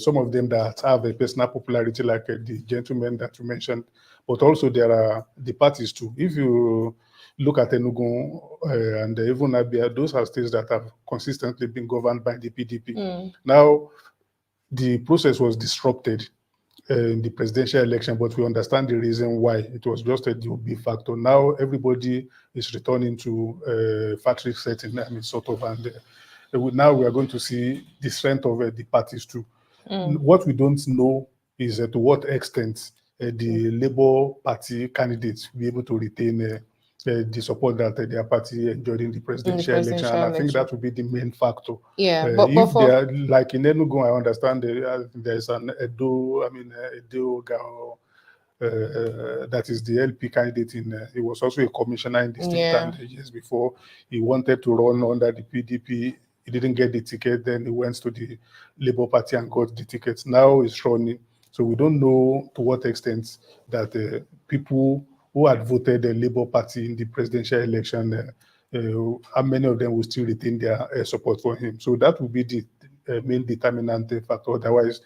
some of them that have a personal popularity, like the gentleman that you mentioned, but also there are the parties too. If you look at Enugu and even Abia, those are states that have consistently been governed by the PDP. Now, the process was disrupted in the presidential election, but we understand the reason why. It was just a DOB factor. Now everybody is returning to factory setting, sort of, and now we are going to see the strength of the parties too. What we don't know is to what extent the Labour Party candidates will be able to retain the support that their party enjoyed in the presidential election. And I think that will be the main factor. Yeah, but if they are like in Enugu, I understand there's an Edo that is the LP candidate he was also a commissioner in the state, and years before he wanted to run under the PDP. He didn't get the ticket, then he went to the Labour Party and got the ticket. Now he's running. So we don't know to what extent that people who had voted the Labour Party in the presidential election, how many of them will still retain their support for him. So that will be the main determinant factor. Otherwise,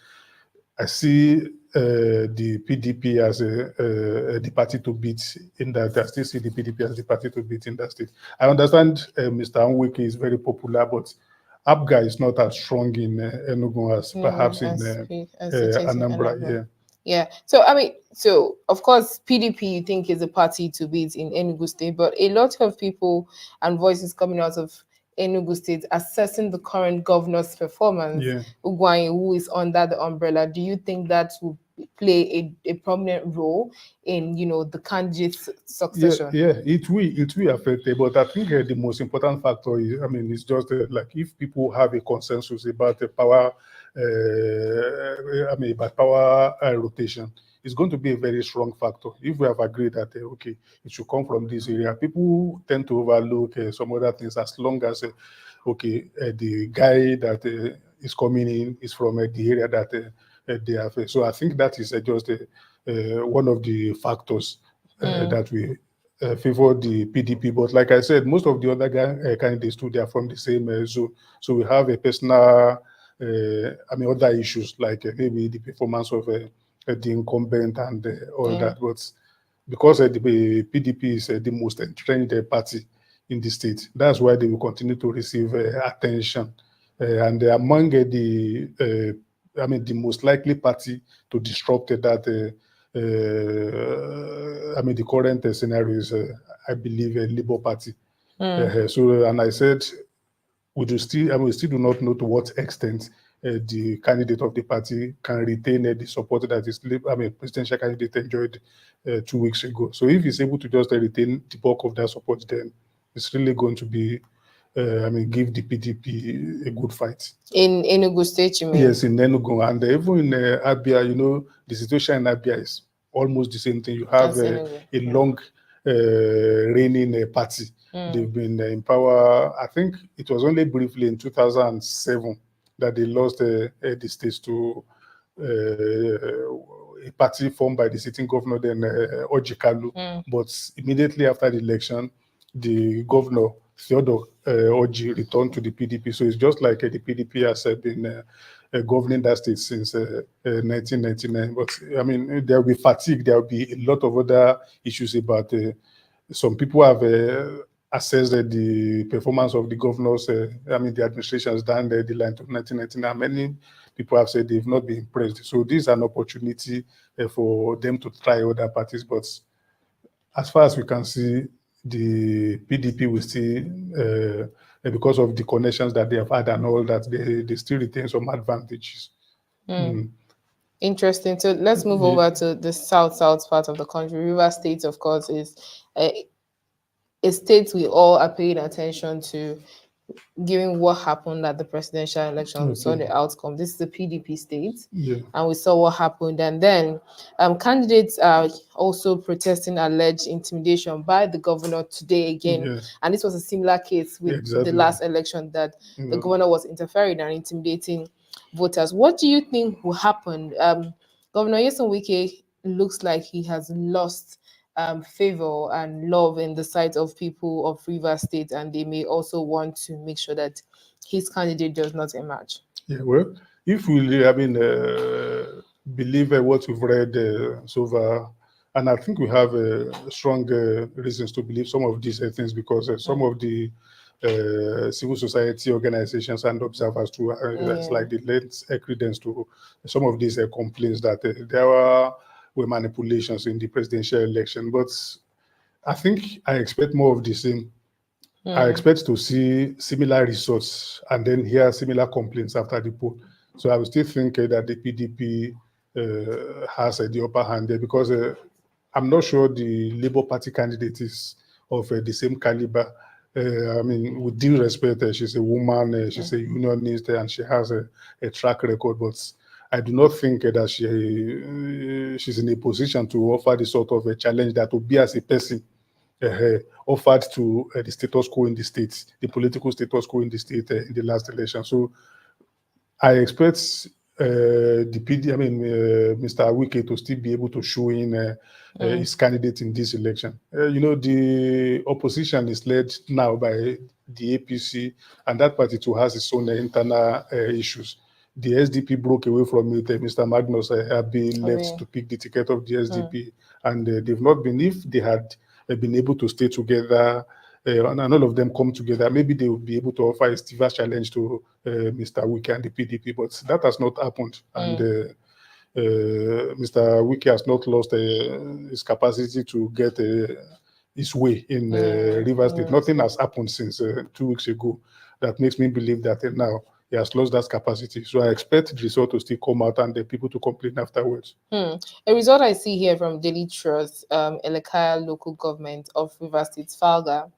I see the PDP as the party to beat in that. I still see the PDP as the party to beat in that state. I understand Mr. Nweke is very popular, but APGA is not as strong in Enugu as perhaps in Anambra. Yeah. So so of course PDP you think is a party to beat in Enugu State, but a lot of people and voices coming out of Enugu State assessing the current governor's performance, Ugwuanyi, who is under the umbrella. Do you think that will play a prominent role in the candidate's succession? Yeah, it will affect it, but I think the most important factor is, it's just like if people have a consensus about the power about power rotation, is going to be a very strong factor. If we have agreed that okay, it should come from this area, people tend to overlook some other things as long as the guy that is coming in is from the area that they have. So I think that is just one of the factors that we favor the PDP. But like I said, most of the other candidates too, they are from the same zone. So we have a personal, other issues like maybe the performance of the incumbent and all that. But because the PDP is the most entrenched party in the state, that's why they will continue to receive attention. And among the most likely party to disrupt that the current scenario is, I believe, a Labour Party. And I said, we still do not know to what extent the candidate of the party can retain the support that his presidential candidate enjoyed 2 weeks ago. So if he's able to just retain the bulk of that support, then it's really going to be, give the PDP a good fight. In Enugu State, you mean? Yes, in Enugu. And even in Abia, the situation in Abia is almost the same thing. You have a long reigning party. They've been in power. I think it was only briefly in 2007 that they lost the state to a party formed by the sitting governor, then Ojikalu. But immediately after the election, the governor, Theodore Oji, returned to the PDP. So it's just like the PDP has been governing that state since 1999. But there will be fatigue. There will be a lot of other issues about. Some people have assessed the performance of the governors. The administrations down the line to 1999. Many people have said they've not been impressed. So this is an opportunity for them to try other parties. But as far as we can see, the PDP will still, because of the connections that they have had and all that, they still retain some advantages. Interesting. So let's move over to the south part of the country. River State, of course, is a state we all are paying attention to, given what happened at the presidential election. We saw the outcome. This is the PDP state, and we saw what happened. And then candidates are also protesting alleged intimidation by the governor today again. And this was a similar case with the last election, that the governor was interfering and intimidating voters. What do you think will happen? Governor Nyesom Wike looks like he has lost favor and love in the sight of people of River State, and they may also want to make sure that his candidate does not emerge. Yeah, well, if we believe what we've read so far, and I think we have strong reasons to believe some of these things, because some of the civil society organizations and observers too, it's like the lends credence to some of these complaints that there were manipulations in the presidential election. But I think I expect more of the same. I expect to see similar results and then hear similar complaints after the poll. So I will still think that the PDP has the upper hand there, because I'm not sure the Labour Party candidate is of the same caliber. With due respect, she's a woman, she's a unionist, and she has a track record, but I do not think that she's in a position to offer the sort of a challenge that would be, as a person, offered to the status quo in the state, the political status quo in the state in the last election. So I expect Mr. Wike to still be able to show in his candidate in this election. The opposition is led now by the APC, and that party too has its own internal issues. The SDP broke away from it. Mr. Magnus have been left to pick the ticket of the SDP, and they've not been. If they had been able to stay together, and all of them come together, maybe they will be able to offer a stiffer challenge to Mr. Wike and the PDP, but that has not happened. And Mr. Wike has not lost his capacity to get his way in Rivers State. Nothing has happened since 2 weeks ago that makes me believe that now he has lost that capacity. So I expect the result to still come out and the people to complain afterwards. A result I see here from Daily Trust, Elekaya local government of River State, Falga,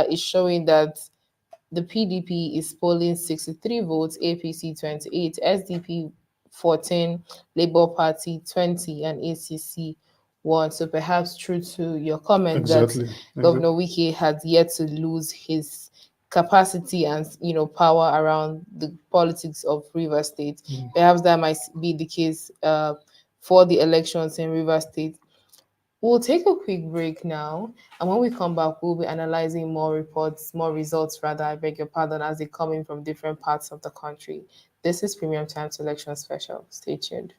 is showing that The PDP is polling 63 votes, APC 28, SDP 14, Labour Party 20, and ACC 1. So perhaps true to your comment Exactly. that Governor Wike has yet to lose his capacity and power around the politics of Rivers State. Perhaps that might be the case for the elections in Rivers State. We'll take a quick break now, and when we come back, we'll be analyzing more results, I beg your pardon, as they come in from different parts of the country. This is Premium Times Election Special. Stay tuned.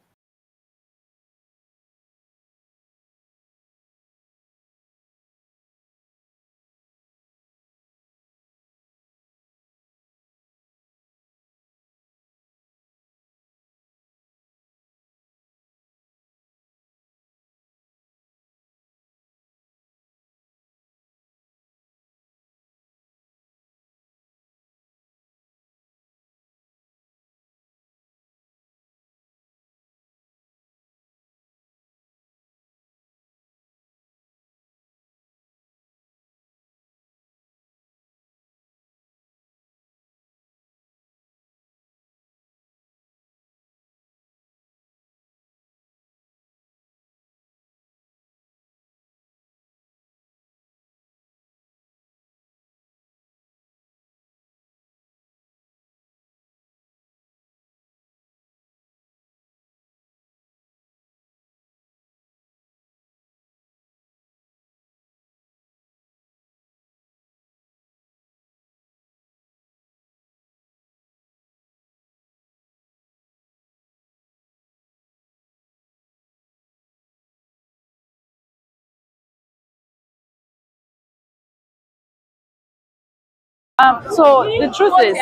So the truth is,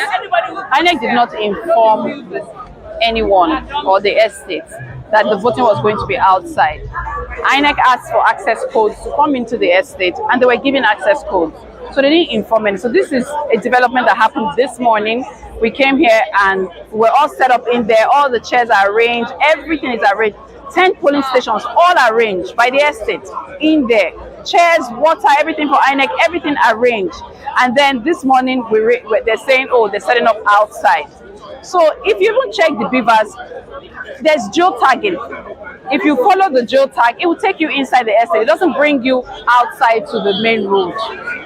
INEC did not inform anyone or the estates that the voting was going to be outside. INEC asked for access codes to come into the estate, and they were given access codes. So they didn't inform any. So this is a development that happened this morning. We came here and we're all set up in there. All the chairs are arranged. Everything is arranged. 10 polling stations, all arranged by the estate in there. Chairs, water, everything for INEC, everything arranged. And then this morning, they're saying, oh, they're setting up outside. So if you even check the beavers, there's geotagging. If you follow the geotag, it will take you inside the estate. It doesn't bring you outside to the main road.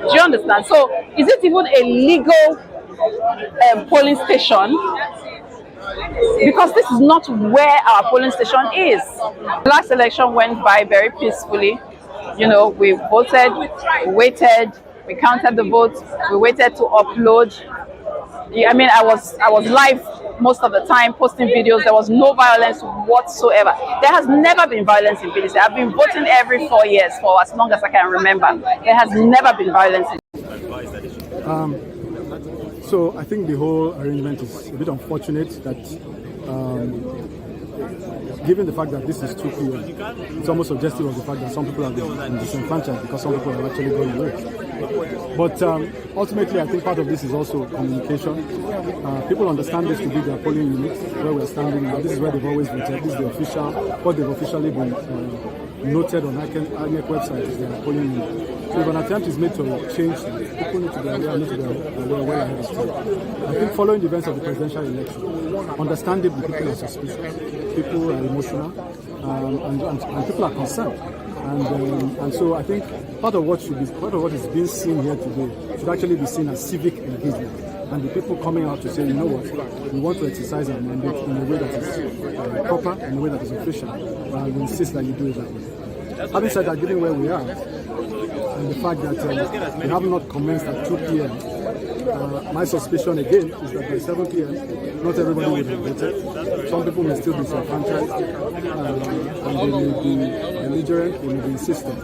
Do you understand? So is it even a legal polling station? Because this is not where our polling station is. The last election went by very peacefully. You know, we voted, we waited, we counted the votes, we waited to upload. I mean, I was live most of the time, posting videos. There was no violence whatsoever. There has never been violence in PDC. I've been voting every 4 years for as long as I can remember. There has never been violence. So I think the whole arrangement is a bit unfortunate that given the fact that this is 2 p.m., it's almost suggestive of the fact that some people have been disenfranchised because some people have actually gone away. But ultimately, I think part of this is also communication. People understand this to be their polling unit, where we're standing now. This is where they've always voted. This is the official, what they've officially been noted on INEC website is their polling unit. So if an attempt is made to change that, people need to be aware, need to be aware well ahead of time. I think following the events of the presidential election, understandably people are suspicious, people are emotional, and people are concerned. And so I think part of what is being seen here today should actually be seen as civic engagement. And the people coming out to say, you know what, we want to exercise our mandate in a way that is proper, in a way that is official, and we insist that you do it that way. Having said that, given where we are, and the fact that we have not commenced at 2 p.m., my suspicion again is that by 7 p.m., not everybody will have voted. Some people may still be disenfranchised, and they may be belligerent, they may be insistent.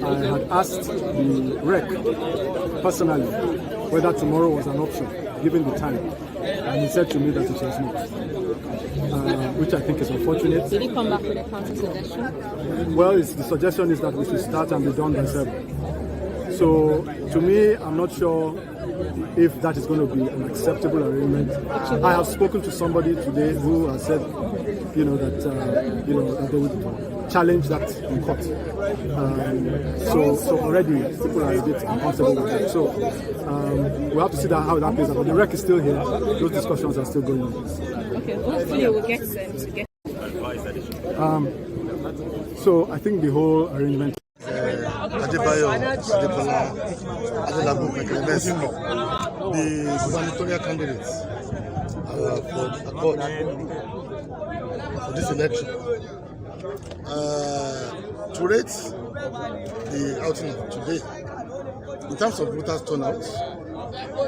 I had asked the REC personally whether tomorrow was an option, given the time, and he said to me that it was not. Which I think is unfortunate. Did he come back with a counter suggestion? Well, the suggestion is that we should start and be done by 7. So, to me, I'm not sure if that is going to be an acceptable arrangement. I have spoken to somebody today who has said, that they would challenge that in court. So already people are a bit uncomfortable with that. So we'll have to see how that plays out. But the rec is still here. Those discussions are still going on. Okay, hopefully we'll get them to get. So I think the whole arrangement. Adebayo, Adekola, Adelabu, the gubernatorial candidates for accord for this election. To rate the outing of today, in terms of voters' turnout,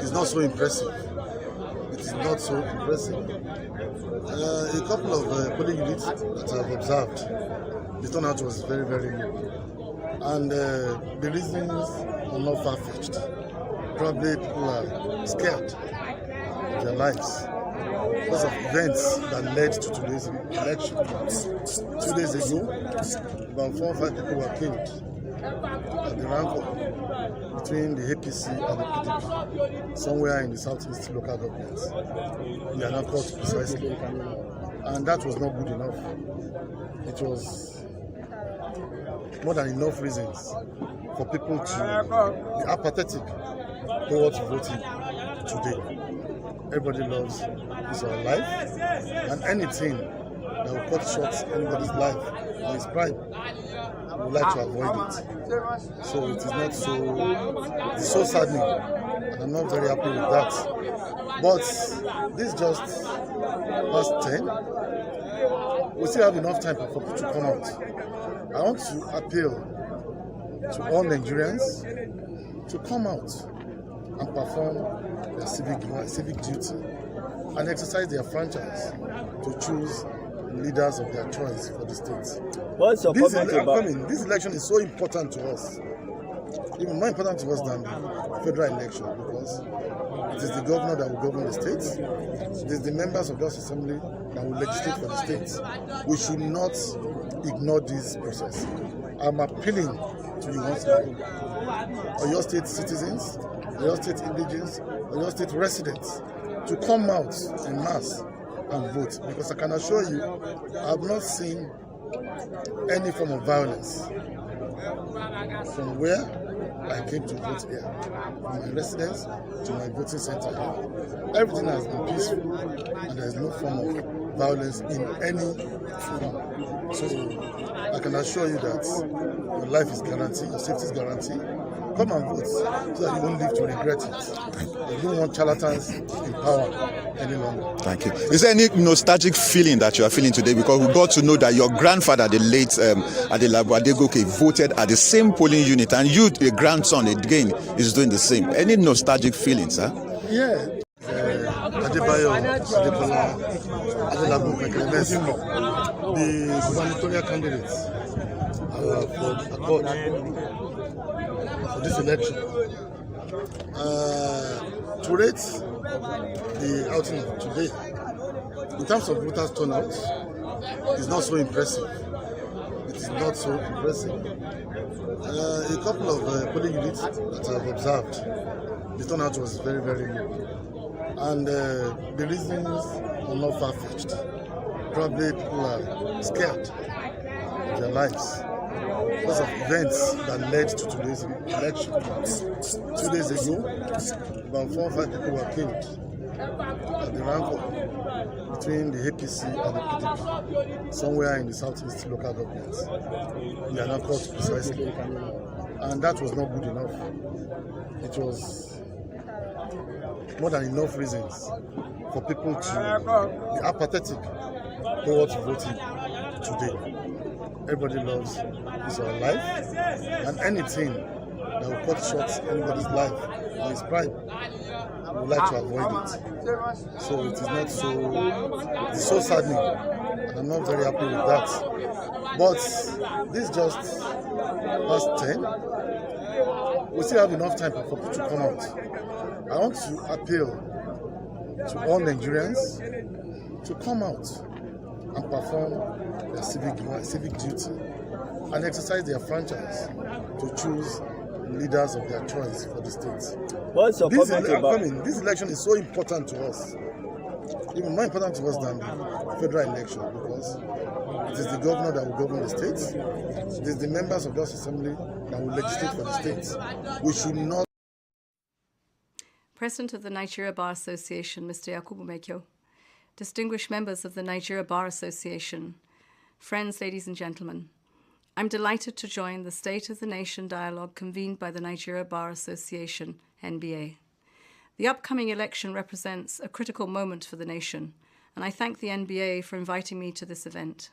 it's not so impressive. It is not so impressive. A couple of polling units that I've observed, the turnout was very, very low. And the reasons are not far-fetched. Probably people are scared of their lives because of events that led to today's election. 2 days ago, about 4 or 5 people were killed at the rank between the APC and the PDP, somewhere in the southeast local government. We are not caught precisely. And that was not good enough. It was more than enough reasons for people to be apathetic towards voting today. Everybody loves his or her life, and anything that will cut short anybody's life or his pride, we would like to avoid it. So it is not so, it's so saddening, and I'm not very happy with that. But this just past 10. We still have enough time for people to come out. I want to appeal to all Nigerians to come out and perform their civic duty and exercise their franchise to choose leaders of their choice for the state. What's your comment about? This election is so important to us, even more important to us than the federal election, because it is the governor that will govern the state. It is the members of the assembly that will legislate for the state. We should not ignore this process. I'm appealing to you once again, Oyo State citizens, Oyo State indigenous, Oyo State residents, to come out en masse and vote, because I can assure you, I have not seen any form of violence from where I came to vote here, from my residence to my voting center here. Everything has been peaceful, and there is no form of violence in any form. So I can assure you that your life is guaranteed, your safety is guaranteed. Come and vote so that you won't live to regret it. You don't want charlatans in power any longer. Thank you. Is there any nostalgic feeling that you are feeling today? Because we got to know that your grandfather, the late Adelabu Adegoke, voted at the same polling unit, and you, your grandson, again, is doing the same. Any nostalgic feelings, huh? Yeah. Adebayo, Adekola, Adelabu, the gubernatorial candidates for accord for this election. To rate the outing of today, in terms of voters' turnout, is not so impressive. It is not so impressive. A couple of polling units that I've observed, the turnout was very, very low. And the reasons are not far-fetched. Probably people are scared of their lives because of events that led to today's election. 2 days ago, about 4 or 5 people were killed at the rank between the APC and the PDP, somewhere in the southeast local government. We are not caught precisely. And that was not good enough. It was more than enough reasons for people to be apathetic towards voting today. Everybody loves his or her life, and anything that will cut short anybody's life or his pride, we would like to avoid it. So it is not so, it's so saddening, and I'm not very happy with that. But this just past 10. We still have enough time for people to come out. I want to appeal to all Nigerians to come out and perform their civic duty and exercise their franchise to choose leaders of their choice for the states. What's your comment about this election is so important to us, even more important to us than the federal election, because it is the governor that will govern the states. It is the members of this assembly that will legislate for the states. We should not. President of the Nigeria Bar Association, Mr. Yakubu Mekyo, distinguished members of the Nigeria Bar Association, friends, ladies and gentlemen, I'm delighted to join the State of the Nation dialogue convened by the Nigeria Bar Association, NBA. The upcoming election represents a critical moment for the nation, and I thank the NBA for inviting me to this event.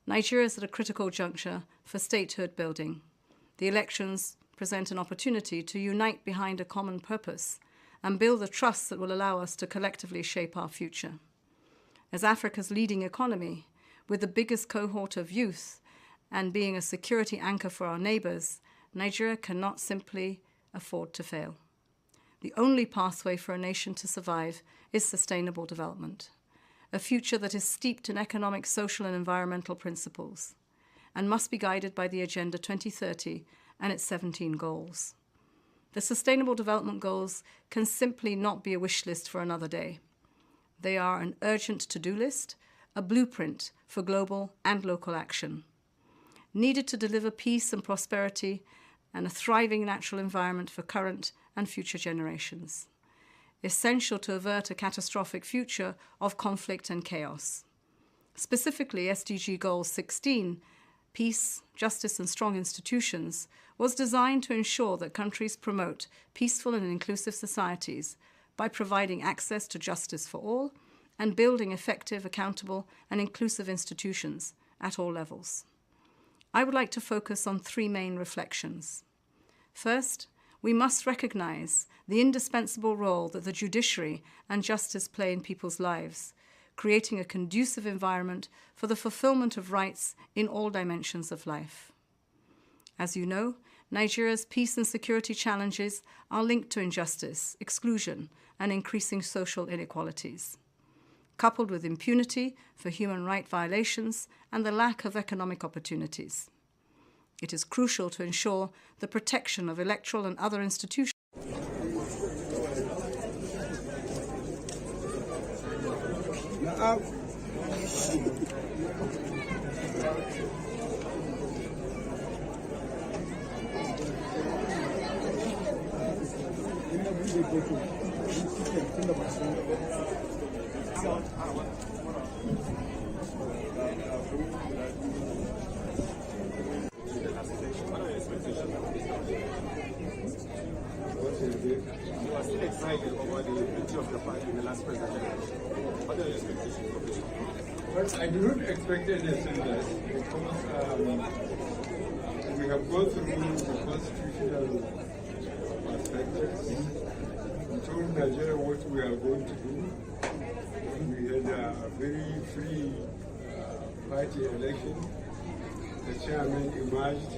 Nigeria is at a critical juncture for statehood building. The elections present an opportunity to unite behind a common purpose and build the trust that will allow us to collectively shape our future. As Africa's leading economy, with the biggest cohort of youth and being a security anchor for our neighbors, Nigeria cannot simply afford to fail. The only pathway for a nation to survive is sustainable development, a future that is steeped in economic, social, and environmental principles, and must be guided by the Agenda 2030 and its 17 goals. The Sustainable Development Goals can simply not be a wish list for another day. They are an urgent to-do list, a blueprint for global and local action, needed to deliver peace and prosperity and a thriving natural environment for current and future generations, essential to avert a catastrophic future of conflict and chaos. Specifically, SDG Goal 16, Peace, Justice and Strong Institutions, was designed to ensure that countries promote peaceful and inclusive societies by providing access to justice for all and building effective, accountable and inclusive institutions at all levels. I would like to focus on three main reflections. First, we must recognize the indispensable role that the judiciary and justice play in people's lives, creating a conducive environment for the fulfillment of rights in all dimensions of life. As you know, Nigeria's peace and security challenges are linked to injustice, exclusion, and increasing social inequalities, coupled with impunity for human rights violations and the lack of economic opportunities. It is crucial to ensure the protection of electoral and other institutions. You are still excited over the victory of the party in the last presidential election. What are your expectations for this? Well, I do not expect anything less because we have gone through the constitutional perspectives. We told Nigeria what we are going to do. We had a very free party election. The chairman emerged.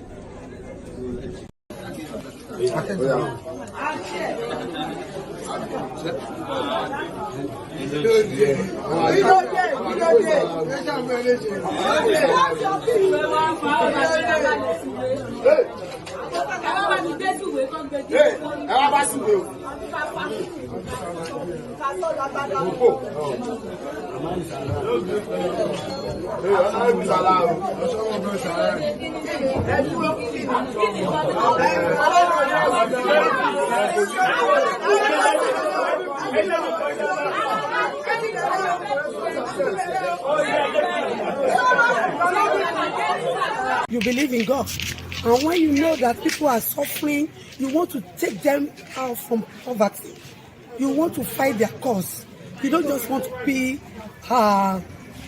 You believe in God, and when you know that people are suffering, you want to take them out from poverty. You want to fight their cause. You don't just want to be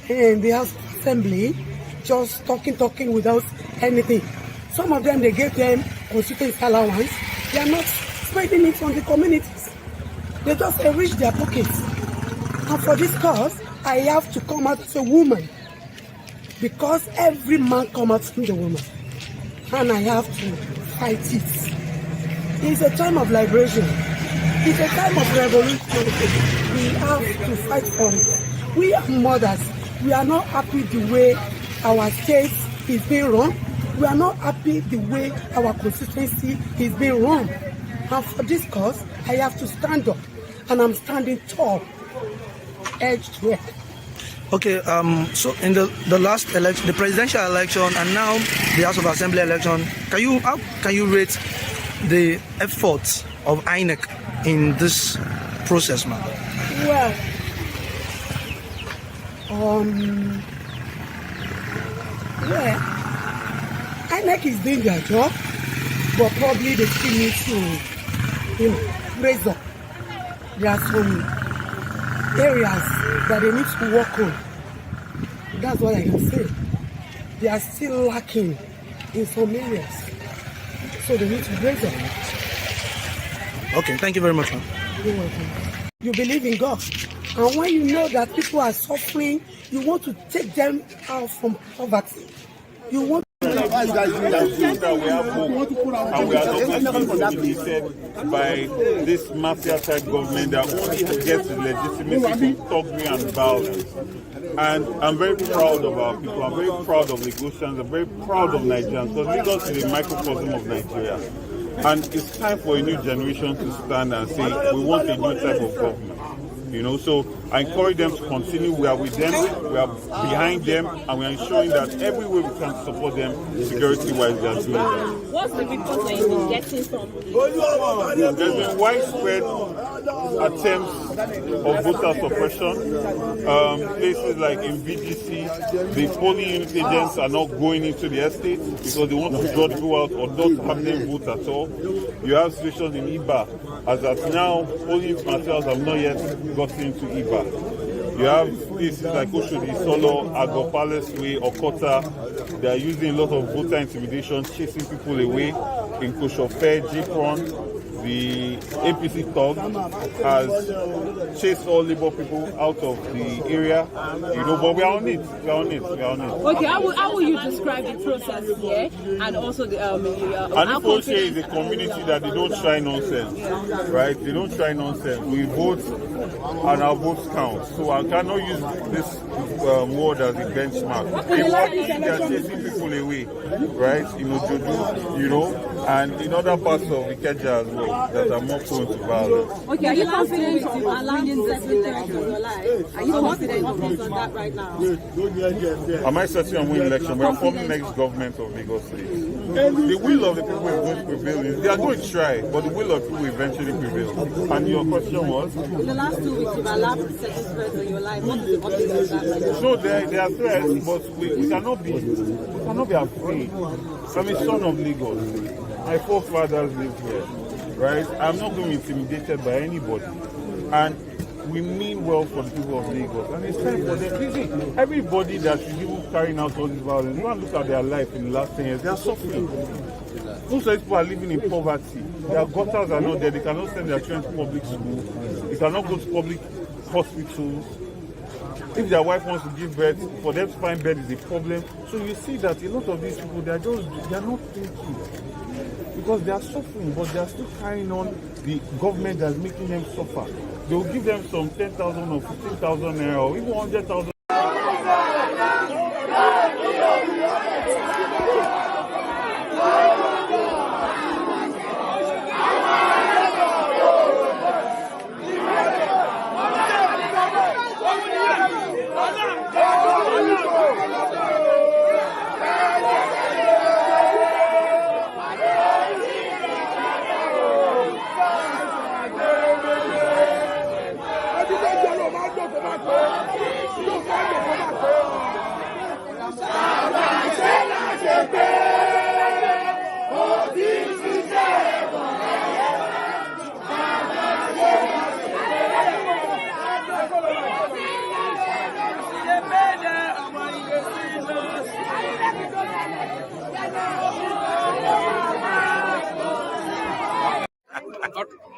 in the House Assembly, just talking without anything. Some of them, they give them constituency allowance. They are not spreading it on the communities. They just enrich their pockets. And for this cause, I have to come out as a woman. Because every man comes out from the woman. And I have to fight it. It's a time of liberation. It's a time of revolution. We have to fight for it. We are mothers. We are not happy the way our state is being run. We are not happy the way our constituency is being run. And for this cause, I have to stand up. And I'm standing tall, edge to edge. Okay, so in the last election, the presidential election, and now the House of Assembly election, how can you rate the efforts of INEC in this process, ma'am? Well, INEC is doing their job, but probably they still need to, raise up. There are some areas that they need to work on. That's what I can say. They are still lacking in some areas, so they need to raise up. Okay, thank you very much, ma'am. You're welcome. You believe in God, and when you know that people are suffering, you want to take them out from poverty. You want that we have hope, and we are not intimidated by this mafia type government that only gets the legitimacy from thuggery and violence. And I'm very proud of our people. I'm very proud of Lagosians. I'm very proud of Nigerians, because Lagos is a microcosm of Nigeria. And it's time for a new generation to stand and say, we want a new type of government. So I encourage them to continue. We are with them, we are behind them, and we are ensuring that every way we can support them, security-wise, they are doing that. What's the report that you've been getting from There's been widespread attempts of voter suppression. Places like in VGC, the polling unit agents are not going into the estates because they want to draw people out or not have them vote at all. You have situations in Iba, as at now, polling unit materials have not yet gotten into Iba. You have places like Oshodi, Solo, Agbo Palace Way, Okota. They are using a lot of voter intimidation, chasing people away. In Koshofe, Jipron, the APC thug has chased all Labour people out of the area, but we are on it. Okay, how will you describe the process here and also the Anifoshe is a community that they don't try nonsense, right? They don't try nonsense. We vote and our votes count. So I cannot use this word as a benchmark. They are chasing people away, right? Jodu, and in other parts of Ikeja as well that are more prone to violence. Okay, are you confident of allowing secretary for your life? Are you confident on that right now? Am I certain on winning election? We are forming next government of Lagos State. The will of the people is going to prevail. They are going to try, but the will of the people will eventually prevail. And your question was? In the last 2 weeks, you've allowed second threats on your life. What is the update on that right now? So there are threats, but we cannot be afraid. I'm a son of Lagos. My forefathers live here, right? I'm not going to be intimidated by anybody. And we mean well for the people of Lagos. And it's time for them. You see, everybody that is even carrying out all this violence, you want to look at their life in the last 10 years, they are suffering. Most of these people are living in poverty. Their gutters are not there. They cannot send their children to public school. They cannot go to public hospitals. If their wife wants to give birth, for them to find bed is a problem. So you see that a lot of these people, they are not thinking. Because they are suffering, but they are still carrying on the government that's making them suffer. They will give them some 10,000 or 15,000 naira or even 100,000.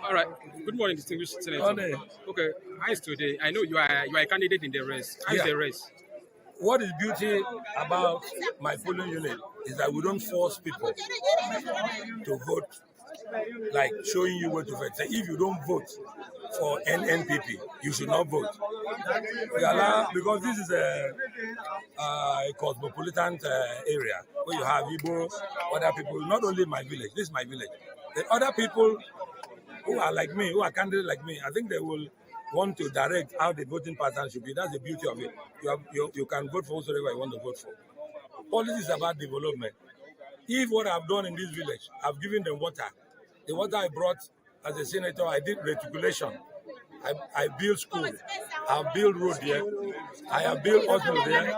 All right. Good morning, distinguished senator. Okay, how is today? I know you are a candidate in the race. How is the race? What is beauty about my polling unit is that we don't force people to vote like showing you where to vote. Say if you don't vote for NNPP, you should not vote. We allow, because this is a cosmopolitan area where you have Igbo, other people, not only my village, this is my village. The other people who are like me, who are candidates like me, I think they will want to direct how the voting pattern should be. That's the beauty of it. You can vote for whoever you want to vote for. Politics is about development. If what I've done in this village, I've given them water. The water I brought as a senator, I did reticulation. I built school. I built road here. I have built hospital there.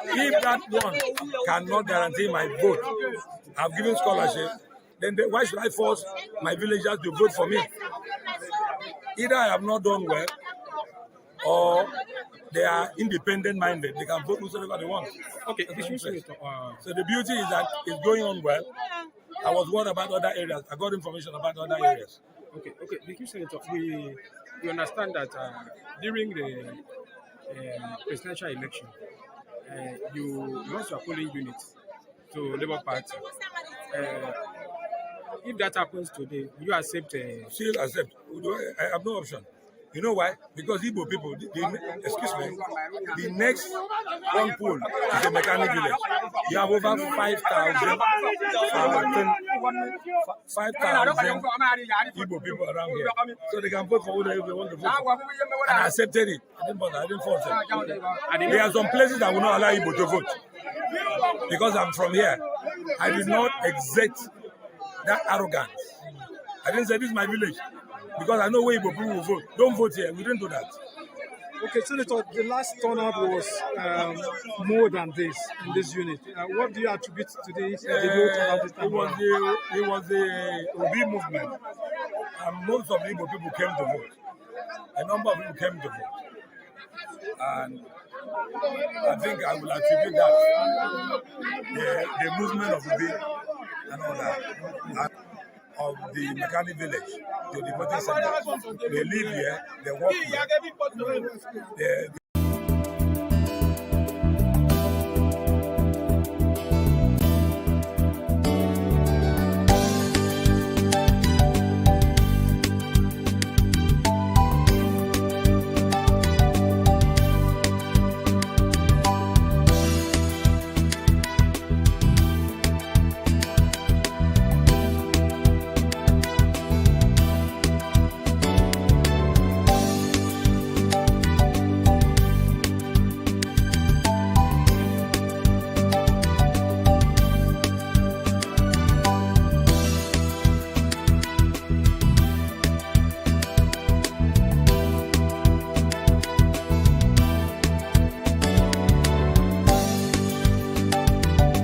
If that one cannot guarantee my vote, I've given scholarship, then why should I force my villagers to vote for me? Either I have not done well, or they are independent-minded. They can vote whoever they want. Okay. So the beauty is that it's going on well. I was worried about other areas. I got information about other areas. Okay. Thank you, Senator. We understand that during the presidential election, you lost your polling unit to Labour Party. If that happens today, will you accept? Still accept. I have no option. You know why? Because Igbo people, the next one poll is a mechanic village. You have over 5,000 Igbo people around here. So they can vote for whoever they want to vote for. And I accepted it. I didn't force it. There are some places that will not allow Igbo to vote. Because I'm from here. I did not exert that arrogance. I didn't say this is my village. Because I know where Igbo people will vote. Don't vote here. We didn't do that. Okay, Senator, the last turnout was more than this in this unit. What do you attribute to this? It was the Obi movement. And most of the Igbo people came to vote. A number of people came to vote. And I think I will attribute that. The movement of Obi and all that. Of the mechanic village to the voting center. They live here, they work here.